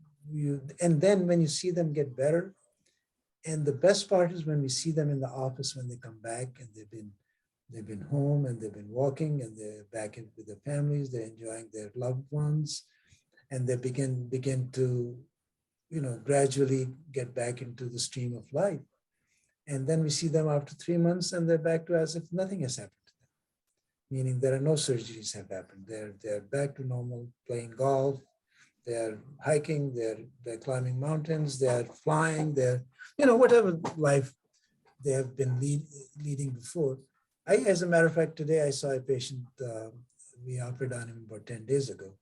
and then when you see them get better, and the best part is when we see them in the office when they come back and they've been home and they've been walking and they're back with their families, they're enjoying their loved ones, and they begin to gradually get back into the stream of life. And then we see them after 3 months and they're back to as if nothing has happened to them, meaning there are no surgeries have happened. They're back to normal, playing golf, they're hiking, they're climbing mountains, they're flying, they're, whatever life they have been leading before. As a matter of fact, today I saw a patient, we operated on him about 10 days ago.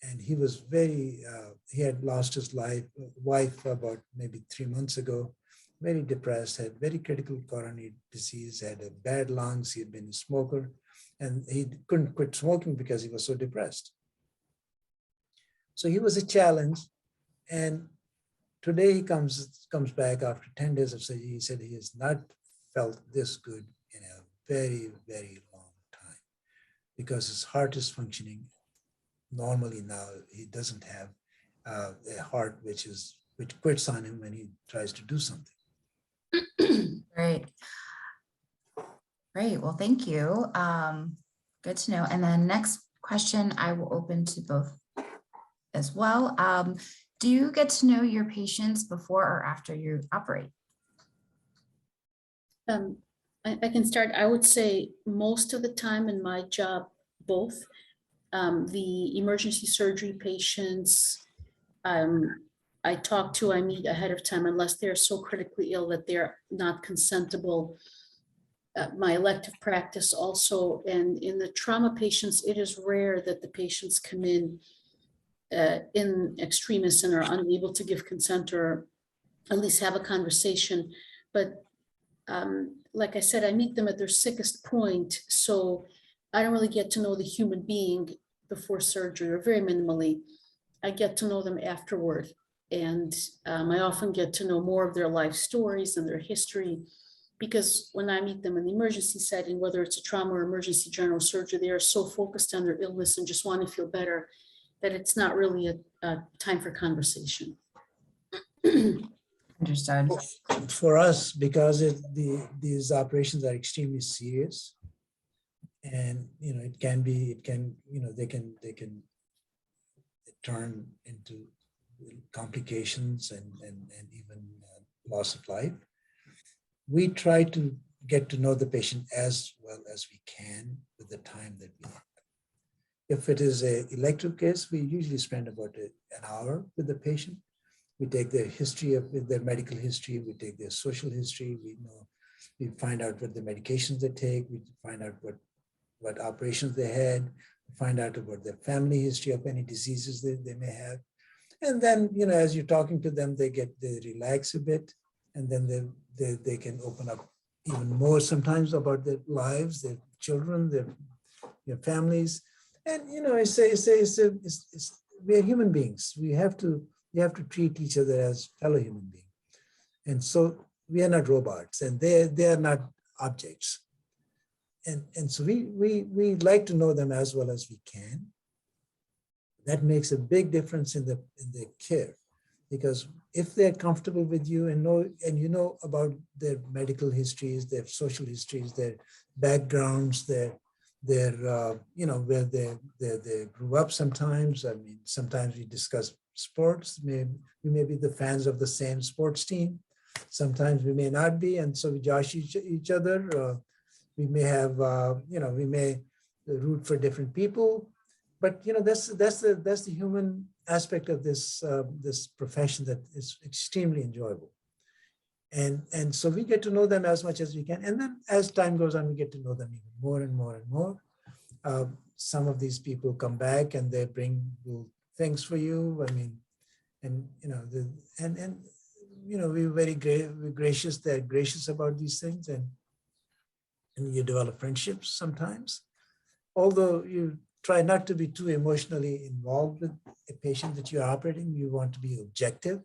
And he was he had lost his wife about maybe 3 months ago, very depressed, had very critical coronary disease, had a bad lungs, he had been a smoker, and he couldn't quit smoking because he was so depressed. So he was a challenge. And today he comes back after 10 days of surgery. He said he has not felt this good in a very, very long time because his heart is functioning normally now. He doesn't have a heart which quits on him when he tries to do something. Great. Well, thank you. Good to know. And then next question, I will open to both as well. Do you get to know your patients before or after you operate? I can start. I would say most of the time in my job, both. The emergency surgery patients, I meet ahead of time unless they're so critically ill that they're not consentable. My elective practice also, and in the trauma patients, it is rare that the patients come in extremis and are unable to give consent or at least have a conversation. But like I said, I meet them at their sickest point. So I don't really get to know the human being before surgery, or very minimally. I get to know them afterward. And I often get to know more of their life stories and their history, because when I meet them in the emergency setting, whether it's a trauma or emergency general surgery, they are so focused on their illness and just want to feel better that it's not really a time for conversation. Understood. For us, because these operations are extremely serious, and they can turn into complications and even loss of life. We try to get to know the patient as well as we can with the time that we have. If it is an elective case, we usually spend about an hour with the patient. We take their history with their medical history, we take their social history, we find out what the medications they take, we find out what operations they had, we find out about their family history of any diseases they may have. And then, as you're talking to them, they relax a bit, and then they can open up even more sometimes about their lives, their children, their families. And we are human beings. We have to treat each other as fellow human beings. And so we are not robots, and they are not objects. And so we like to know them as well as we can. That makes a big difference in the care, because if they're comfortable with you and you know about their medical histories, their social histories, their backgrounds, their where they grew up sometimes. I mean, sometimes we discuss sports. We may be the fans of the same sports team. Sometimes we may not be, and so we josh each other. We may have, we may root for different people. But that's the human aspect of this profession that is extremely enjoyable, and so we get to know them as much as we can, and then as time goes on, we get to know them even more and more and more. Some of these people come back and they bring things for you. I mean, and we're very gracious. They're gracious about these things, and you develop friendships sometimes, although you try not to be too emotionally involved with a patient that you're operating. You want to be objective.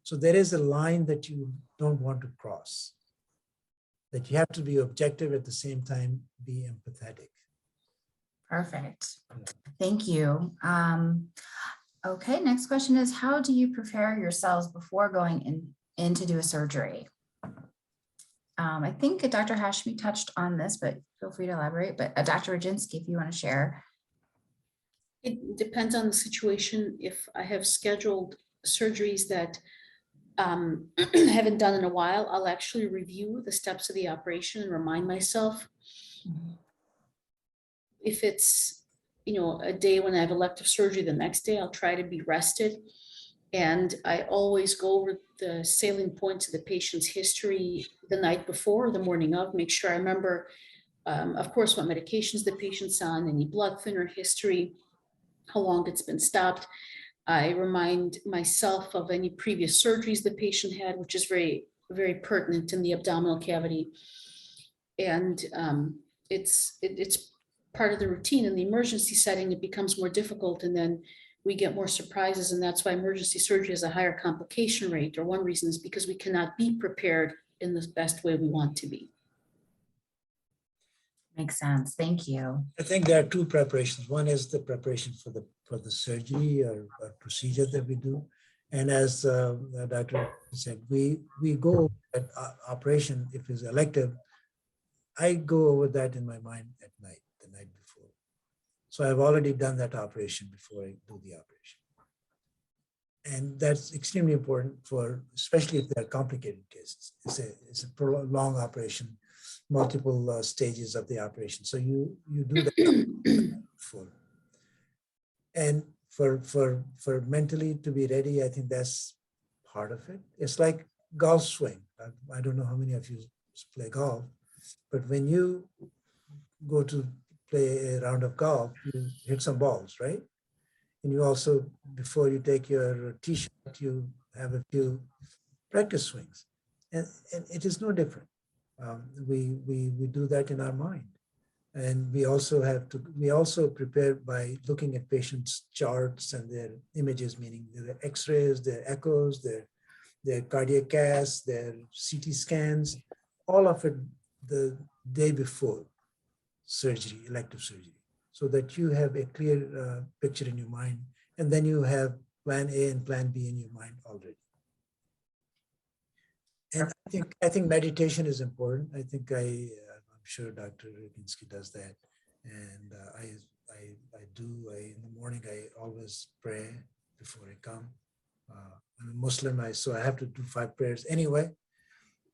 So there is a line that you don't want to cross, that you have to be objective at the same time, be empathetic. Perfect. Thank you. Okay, next question is, how do you prepare yourselves before going in to do a surgery? I think Dr. Hashmi touched on this, but feel free to elaborate. But Dr. Rajensky, if you want to share. It depends on the situation. If I have scheduled surgeries that haven't done in a while, I'll actually review the steps of the operation and remind myself. If it's, a day when I have elective surgery, the next day I'll try to be rested. And I always go over the salient points of the patient's history the night before or the morning of, make sure I remember, of course, what medications the patient's on, any blood thinner history, how long it's been stopped. I remind myself of any previous surgeries the patient had, which is very, very pertinent in the abdominal cavity. And it's part of the routine. In the emergency setting, it becomes more difficult, and then we get more surprises, and that's why emergency surgery has a higher complication rate, or one reason is because we cannot be prepared in the best way we want to be. Makes sense. Thank you. I think there are two preparations. One is the preparation for the surgery or procedure that we do. And as the doctor said, we go at operation, if it's elective, I go over that in my mind at night, the night before. So I've already done that operation before I do the operation. And that's extremely important especially if they're complicated cases. It's a prolonged operation, multiple stages of the operation. So you do that before. And for mentally to be ready, I think that's part of it. It's like golf swing. I don't know how many of you play golf, but when you go to play a round of golf, you hit some balls, right? And you also, before you take your tee shot, you have a few practice swings. And it is no different. We do that in our mind. And we also prepare by looking at patients' charts and their images, meaning their x-rays, their echoes, their cardiac casts, their CT scans, all of it the day before surgery, elective surgery, so that you have a clear picture in your mind, and then you have plan A and plan B in your mind already. And I think meditation is important. I think I'm sure Dr. Rajensky does that, and I do. In the morning I always pray before I come. I'm a Muslim, so I have to do 5 prayers anyway.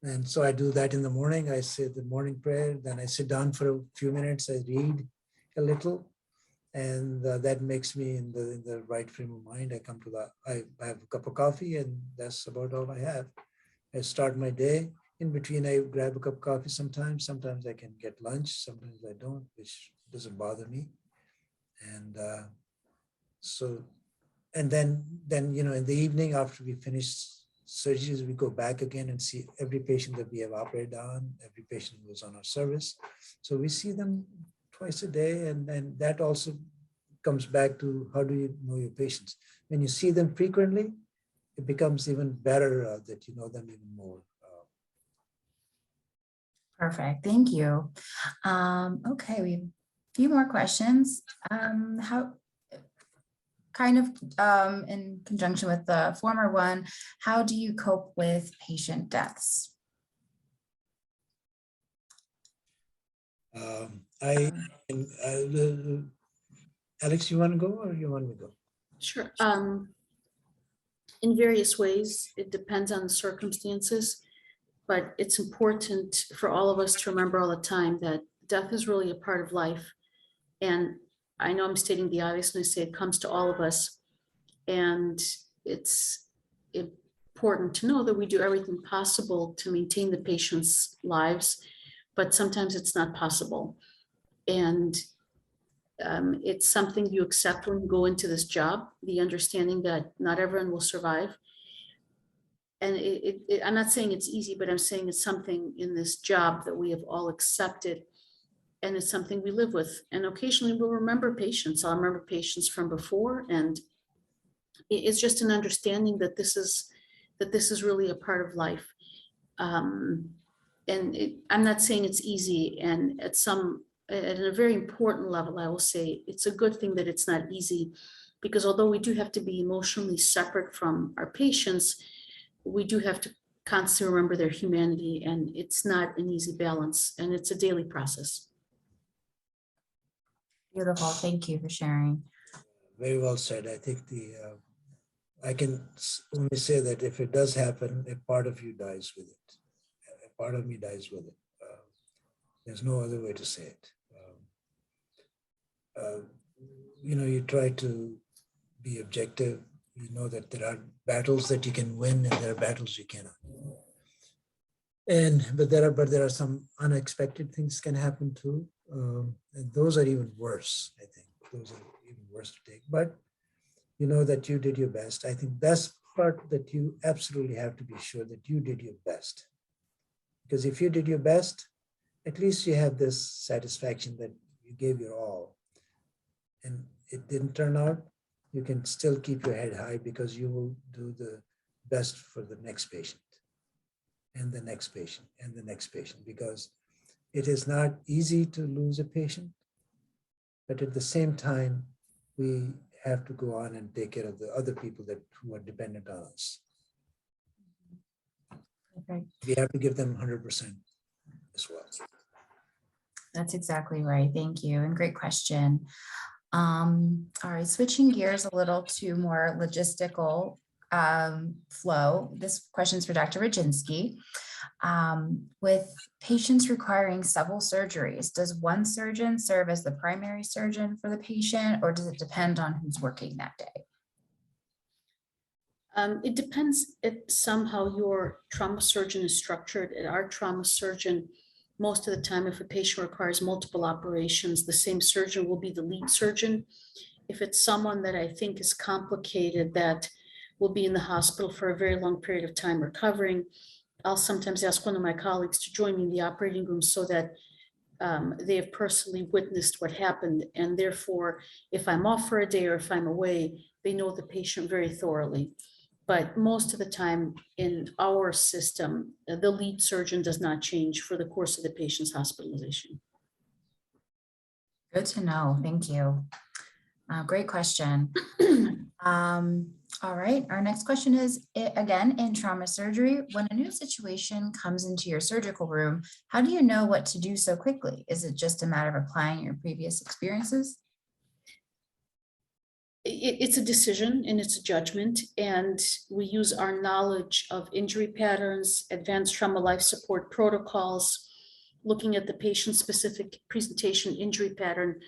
And so I do that in the morning. I say the morning prayer, then I sit down for a few minutes, I read a little, And that makes me in the right frame of mind. I come to I have a cup of coffee, and that's about all I have. I start my day. In between, I grab a cup of coffee sometimes. Sometimes I can get lunch. Sometimes I don't, which doesn't bother me. And and then in the evening after we finish surgeries, we go back again and see every patient that we have operated on, every patient who was on our service. So we see them twice a day, and that also comes back to how do you know your patients. When you see them frequently, it becomes even better that you know them even more. Perfect, thank you. Okay, we have a few more questions. How kind of in conjunction with the former one, how do you cope with patient deaths? Alex, you want to go or you want me to go? Sure. In various ways, it depends on the circumstances, but it's important for all of us to remember all the time that death is really a part of life. And I know I'm stating the obvious when I say it comes to all of us. And it's important to know that we do everything possible to maintain the patient's lives, but sometimes it's not possible. And it's something you accept when you go into this job, the understanding that not everyone will survive. And I'm not saying it's easy, but I'm saying it's something in this job that we have all accepted. And it's something we live with. And occasionally we'll remember patients. I'll remember patients from before. And it's just an understanding that this is really a part of life. I'm not saying it's easy. And at a very important level, I will say it's a good thing that it's not easy, because although we do have to be emotionally separate from our patients, we do have to constantly remember their humanity, and it's not an easy balance, and it's a daily process. Beautiful, thank you for sharing. Very well said. I think I can only say that if it does happen, a part of you dies with it. A part of me dies with it. There's no other way to say it. You try to be objective. You know that there are battles that you can win and there are battles you cannot. But there are some unexpected things can happen too. And those are even worse, I think. Those are even worse to take. But you know that you did your best. I think that's part that you absolutely have to be sure that you did your best. Because if you did your best, at least you have this satisfaction that you gave your all. And it didn't turn out, you can still keep your head high because you will do the best for the next patient and the next patient and the next patient, because it is not easy to lose a patient, but at the same time, we have to go on and take care of the other people who are dependent on us. Okay. We have to give them 100% as well. That's exactly right. Thank you. And great question. All right, switching gears a little to more logistical flow. This question is for Dr. Rajensky. With patients requiring several surgeries, does one surgeon serve as the primary surgeon for the patient, or does it depend on who's working that day? It depends if somehow your trauma surgeon is structured. At our trauma surgeon, most of the time, if a patient requires multiple operations, the same surgeon will be the lead surgeon. If it's someone that I think is complicated, that will be in the hospital for a very long period of time recovering, I'll sometimes ask one of my colleagues to join me in the operating room so that they have personally witnessed what happened. And therefore, if I'm off for a day or if I'm away, they know the patient very thoroughly. But most of the time in our system, the lead surgeon does not change for the course of the patient's hospitalization. Good to know. Thank you. Great question. All right. Our next question is, again, in trauma surgery, when a new situation comes into your surgical room, how do you know what to do so quickly? Is it just a matter of applying your previous experiences? It's a decision and it's a judgment, and we use our knowledge of injury patterns, advanced trauma life support protocols, looking at the patient-specific presentation injury pattern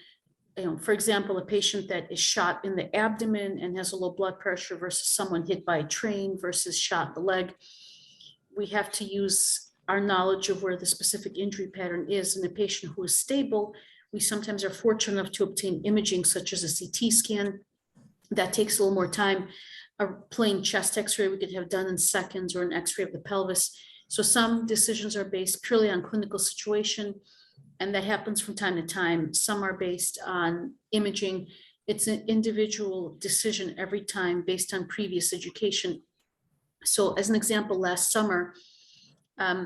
for example, a patient that is shot in the abdomen and has a low blood pressure versus someone hit by a train versus shot in the leg. We have to use our knowledge of where the specific injury pattern is. In a patient who is stable, we sometimes are fortunate enough to obtain imaging such as a CT scan. That takes a little more time. A plain chest x-ray we could have done in seconds, or an x-ray of the pelvis. So some decisions are based purely on clinical situation, and that happens from time to time. Some are based on imaging. It's an individual decision every time based on previous education. So as an example, last summer,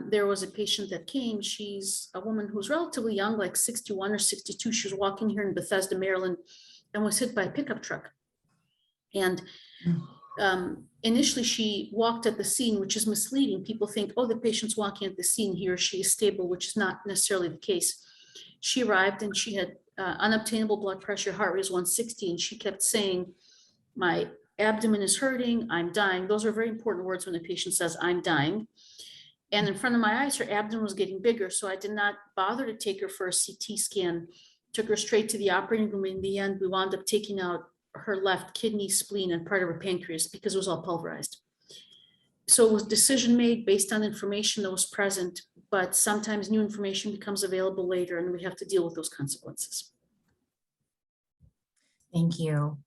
there was a patient that came. She's a woman who's relatively young, like 61 or 62. She was walking here in Bethesda, Maryland, and was hit by a pickup truck. And initially she walked at the scene, which is misleading. People think, oh, the patient's walking at the scene, he or she is stable, which is not necessarily the case. She arrived and she had unobtainable blood pressure, heart rate was 160, and she kept saying, my abdomen is hurting, I'm dying. Those are very important words when the patient says, I'm dying. And in front of my eyes, her abdomen was getting bigger. So I did not bother to take her for a CT scan, took her straight to the operating room. In the end, we wound up taking out her left kidney, spleen, and part of her pancreas because it was all pulverized. So it was decision made based on information that was present, but sometimes new information becomes available later and we have to deal with those consequences. Thank you.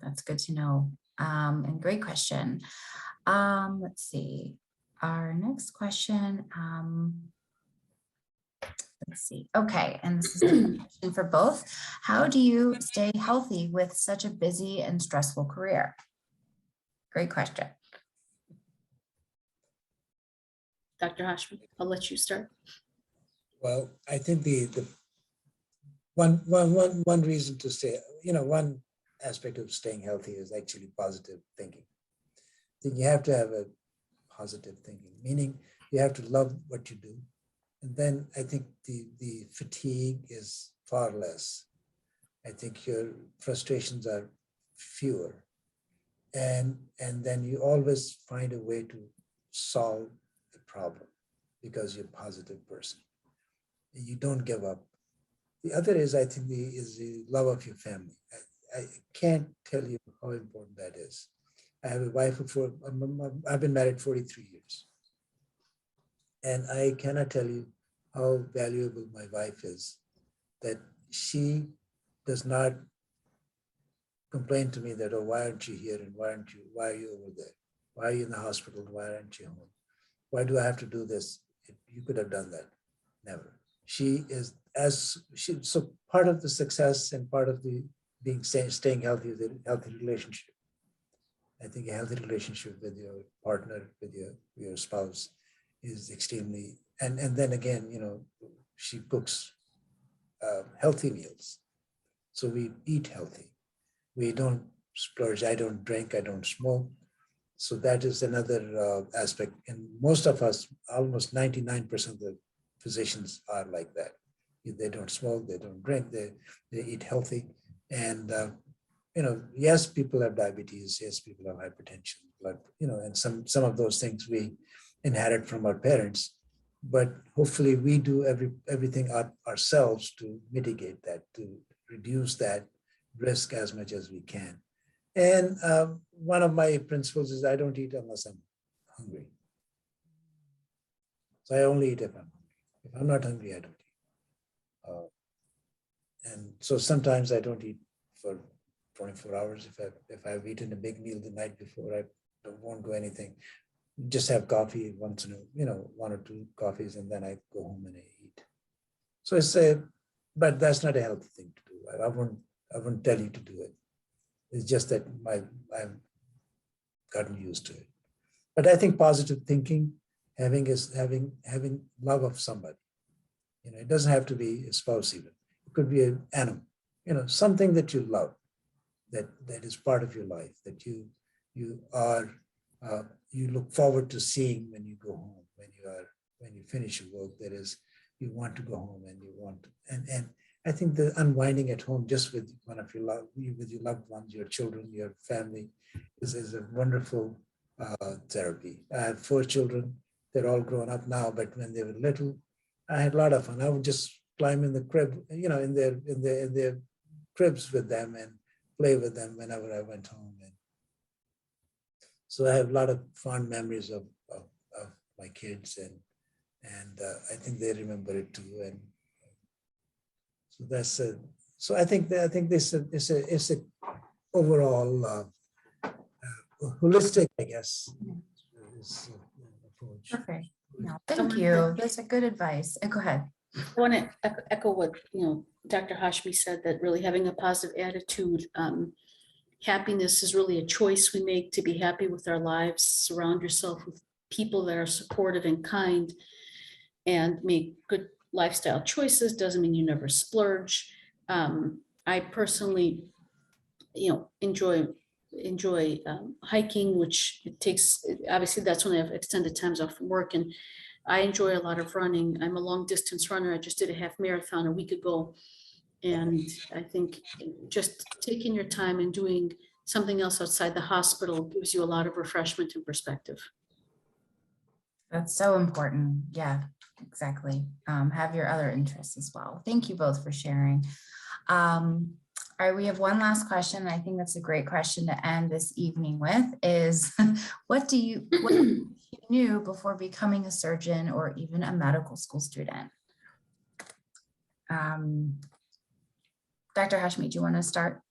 That's good to know. And great question. Let's see. Our next question. Let's see. Okay, and this is a question for both. How do you stay healthy with such a busy and stressful career? Great question. Dr. Hashmi, I'll let you start. Well, I think the one reason to stay, one aspect of staying healthy is actually positive thinking. I think you have to have a positive thinking, meaning you have to love what you do. And then I think the fatigue is far less. I think your frustrations are fewer. And then you always find a way to solve the problem because you're a positive person. You don't give up. The other is, I think, the love of your family. I can't tell you how important that is. I have a wife I've been married 43 years. And I cannot tell you how valuable my wife is, that she does not complain to me that, oh, why aren't you here? And why are you over there? Why are you in the hospital? Why aren't you home? Why do I have to do this? You could have done that. Never. So part of the success and part of the staying healthy is a healthy relationship. I think a healthy relationship with your partner, with your spouse is extremely, and then again, she cooks healthy meals. So we eat healthy. We don't splurge. I don't drink, I don't smoke. So that is another aspect. And most of us, almost 99% of the physicians are like that. They don't smoke, they don't drink, they eat healthy. And yes, people have diabetes, yes, people have hypertension, but and some of those things we inherit from our parents, but hopefully we do everything ourselves to mitigate that, to reduce that risk as much as we can. And one of my principles is I don't eat unless I'm hungry. So I only eat if I'm hungry. If I'm not hungry, I don't eat. And so sometimes I don't eat for 24 hours. If I've eaten a big meal the night before, I won't go anything. Just have coffee once in one or two coffees, and then I go home and I eat. So but that's not a healthy thing to do. I wouldn't tell you to do it. It's just that I've gotten used to it. But I think positive thinking, having love of somebody. It doesn't have to be a spouse even. It could be an animal. Something that you love, that is part of your life, that you look forward to seeing when you go home, when you finish your work. That is, you want to go home and you want to, and I think the unwinding at home just with with your loved ones, your children, your family, is a wonderful therapy. I have 4 children. They're all grown up now, but when they were little, I had a lot of fun. I would just climb in the crib, in their cribs with them and play with them whenever I went home. And so I have a lot of fond memories of my kids, and I think they remember it too. And so that's so I think this it's a overall holistic, I guess, approach. Perfect. No, thank you. That's a good advice. And go ahead. I want to echo what, Dr. Hashmi said, that really having a positive attitude, happiness is really a choice we make to be happy with our lives. Surround yourself with people that are supportive and kind, and make good lifestyle choices. Doesn't mean you never splurge. I personally, enjoy hiking, which it takes, obviously that's when I have extended times off from work, and I enjoy a lot of running. I'm a long distance runner. I just did a half marathon a week ago. And I think just taking your time and doing something else outside the hospital gives you a lot of refreshment and perspective. That's so important. Yeah, exactly. Have your other interests as well. Thank you both for sharing. All right, we have one last question. I think that's a great question to end this evening with is what you knew before becoming a surgeon or even a medical school student? Dr. Hashmi, do you want to start?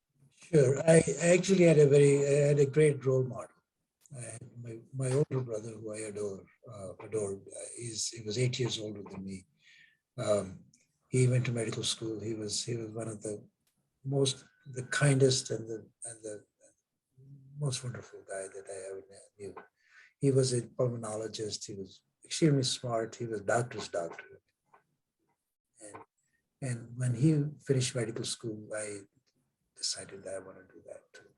Sure. I actually had a great role model. I had my older brother, who I adored. He was 8 years older than me. He went to medical school. He was one of the kindest and the most wonderful guy that I ever knew. He was a pulmonologist. He was extremely smart. He was doctor's doctor. And when he finished medical school, I decided that I want to do that too.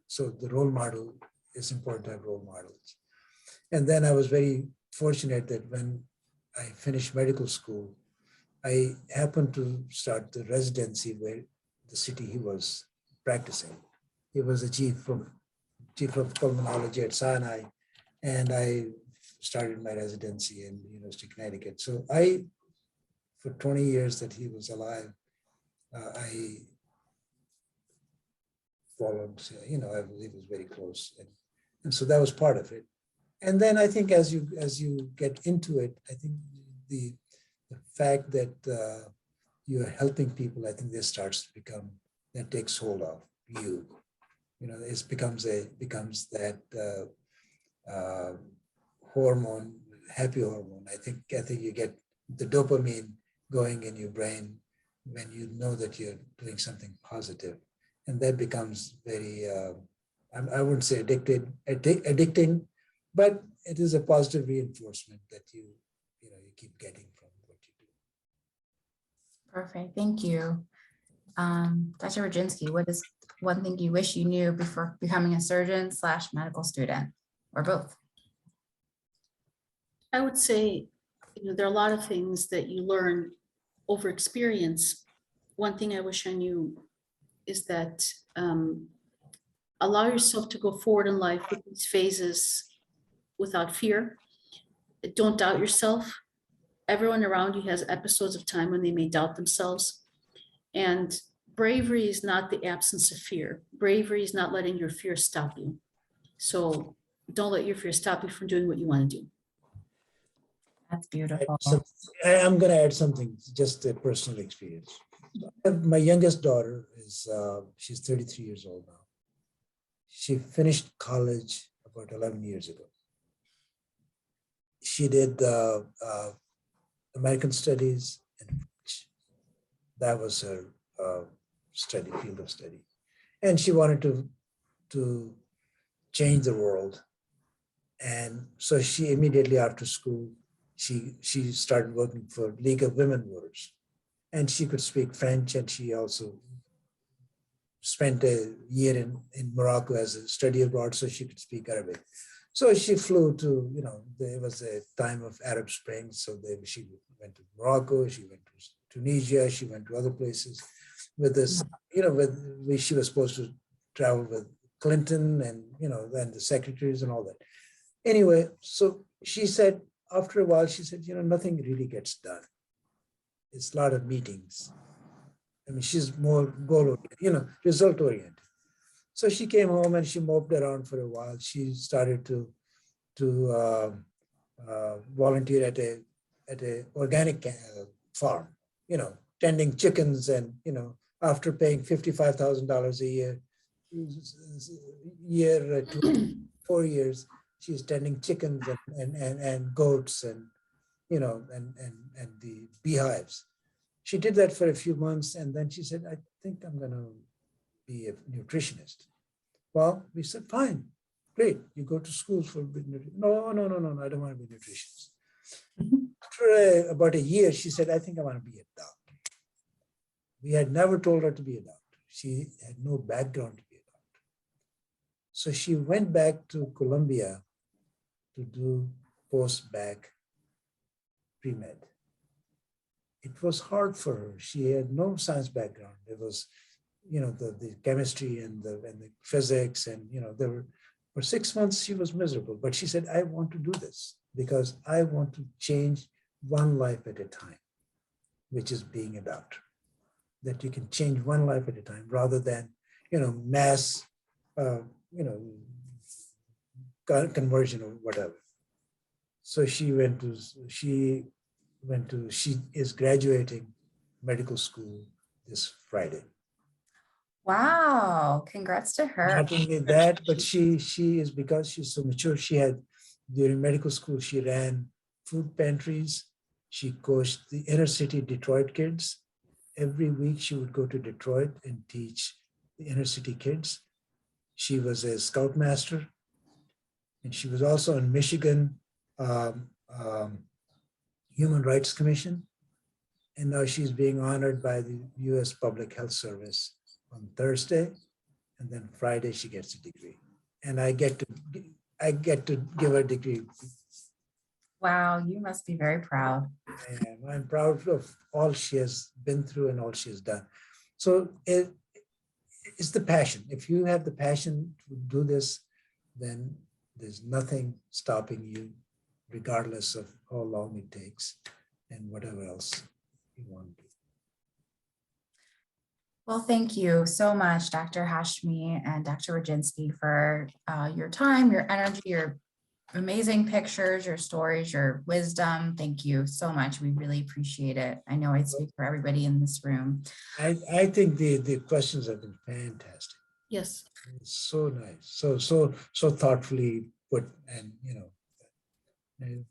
So the role model is important to have role models. And then I was very fortunate that when I finished medical school, I happened to start the residency where the city he was practicing. He was the chief of pulmonology at Sinai, and I started my residency in University of Connecticut. So for 20 years that he was alive, I followed, I believe it was very close. And so that was part of it. And then I think as you get into it, I think the fact that you're helping people, I think that takes hold of you. It becomes that hormone, happy hormone. I think you get the dopamine going in your brain when you know that you're doing something positive, and that becomes very I wouldn't say addicting, but it is a positive reinforcement that you keep getting from what you do. Perfect. Thank you. Dr. Rajensky, what is one thing you wish you knew before becoming a surgeon / medical student, or both? I would say, there are a lot of things that you learn over experience. One thing I wish I knew is that allow yourself to go forward in life with these phases without fear. Don't doubt yourself. Everyone around you has episodes of time when they may doubt themselves. And bravery is not the absence of fear. Bravery is not letting your fear stop you. So don't let your fear stop you from doing what you want to do. That's beautiful. So I'm going to add something, just a personal experience. My youngest daughter she's 33 years old now. She finished college about 11 years ago. She did American Studies and French. That was her field of study. And she wanted to change the world. And so she immediately after school, she started working for League of Women Voters. And she could speak French, and she also spent a year in Morocco as a study abroad, so she could speak Arabic. So she flew to, there was a time of Arab Spring, so she went to Morocco, she went to Tunisia, she went to other places with this, she was supposed to travel with Clinton and, then the secretaries and all that. Anyway, so she said, after a while, she said, nothing really gets done. It's a lot of meetings. I mean, she's more goal-oriented, result-oriented. So she came home and she moped around for a while. She started to volunteer at a organic farm, tending chickens, and after paying $55,000 a year to 4 years, she's tending chickens and goats and and the beehives. She did that for a few months, and then she said, I think I'm going to be a nutritionist. Well, we said, fine, great. You go to school for nutrition. No, I don't want to be a nutritionist. After about a year, she said, I think I want to be a doctor. We had never told her to be a doctor. She had no background to be a doctor. So she went back to Columbia to do post-bac pre-med. It was hard for her. She had no science background. It was, the chemistry and the physics, and there were, for 6 months she was miserable. But she said, I want to do this because I want to change one life at a time, which is being a doctor. That you can change one life at a time rather than, mass, conversion or whatever. So she is graduating medical school this Friday. Wow, congrats to her. Not only that, but she is, because she's so mature, she had, during medical school, she ran food pantries. She coached the inner city Detroit kids. Every week she would go to Detroit and teach the inner city kids. She was a scoutmaster, and she was also in Michigan Human Rights Commission. And now she's being honored by the US Public Health Service on Thursday, and then Friday she gets a degree. And I get to give her a degree. Wow, you must be very proud. And I'm proud of all she has been through and all she has done. So it's the passion. If you have the passion to do this, then there's nothing stopping you, regardless of how long it takes and whatever else you want to do. Well, thank you so much, Dr. Hashmi and Dr. Rajensky, for your time, your energy, your amazing pictures, your stories, your wisdom. Thank you so much. We really appreciate it. I know I speak for everybody in this room. I think the questions have been fantastic. Yes. It's so nice, so thoughtfully put, and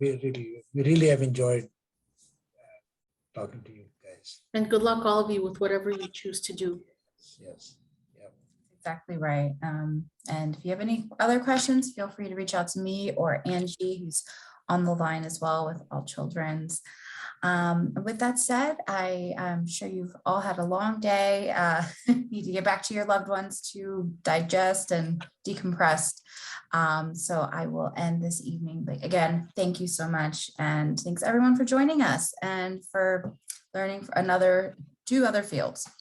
we really have enjoyed talking to you guys. And good luck, all of you, with whatever you choose to do. Yes. Yep. Exactly right. And if you have any other questions, feel free to reach out to me or Angie, who's on the line as well with All Children's. With that said, I'm sure you've all had a long day, need to get back to your loved ones to digest and decompress. So I will end this evening. But again, thank you so much. And thanks everyone for joining us and for learning two other fields.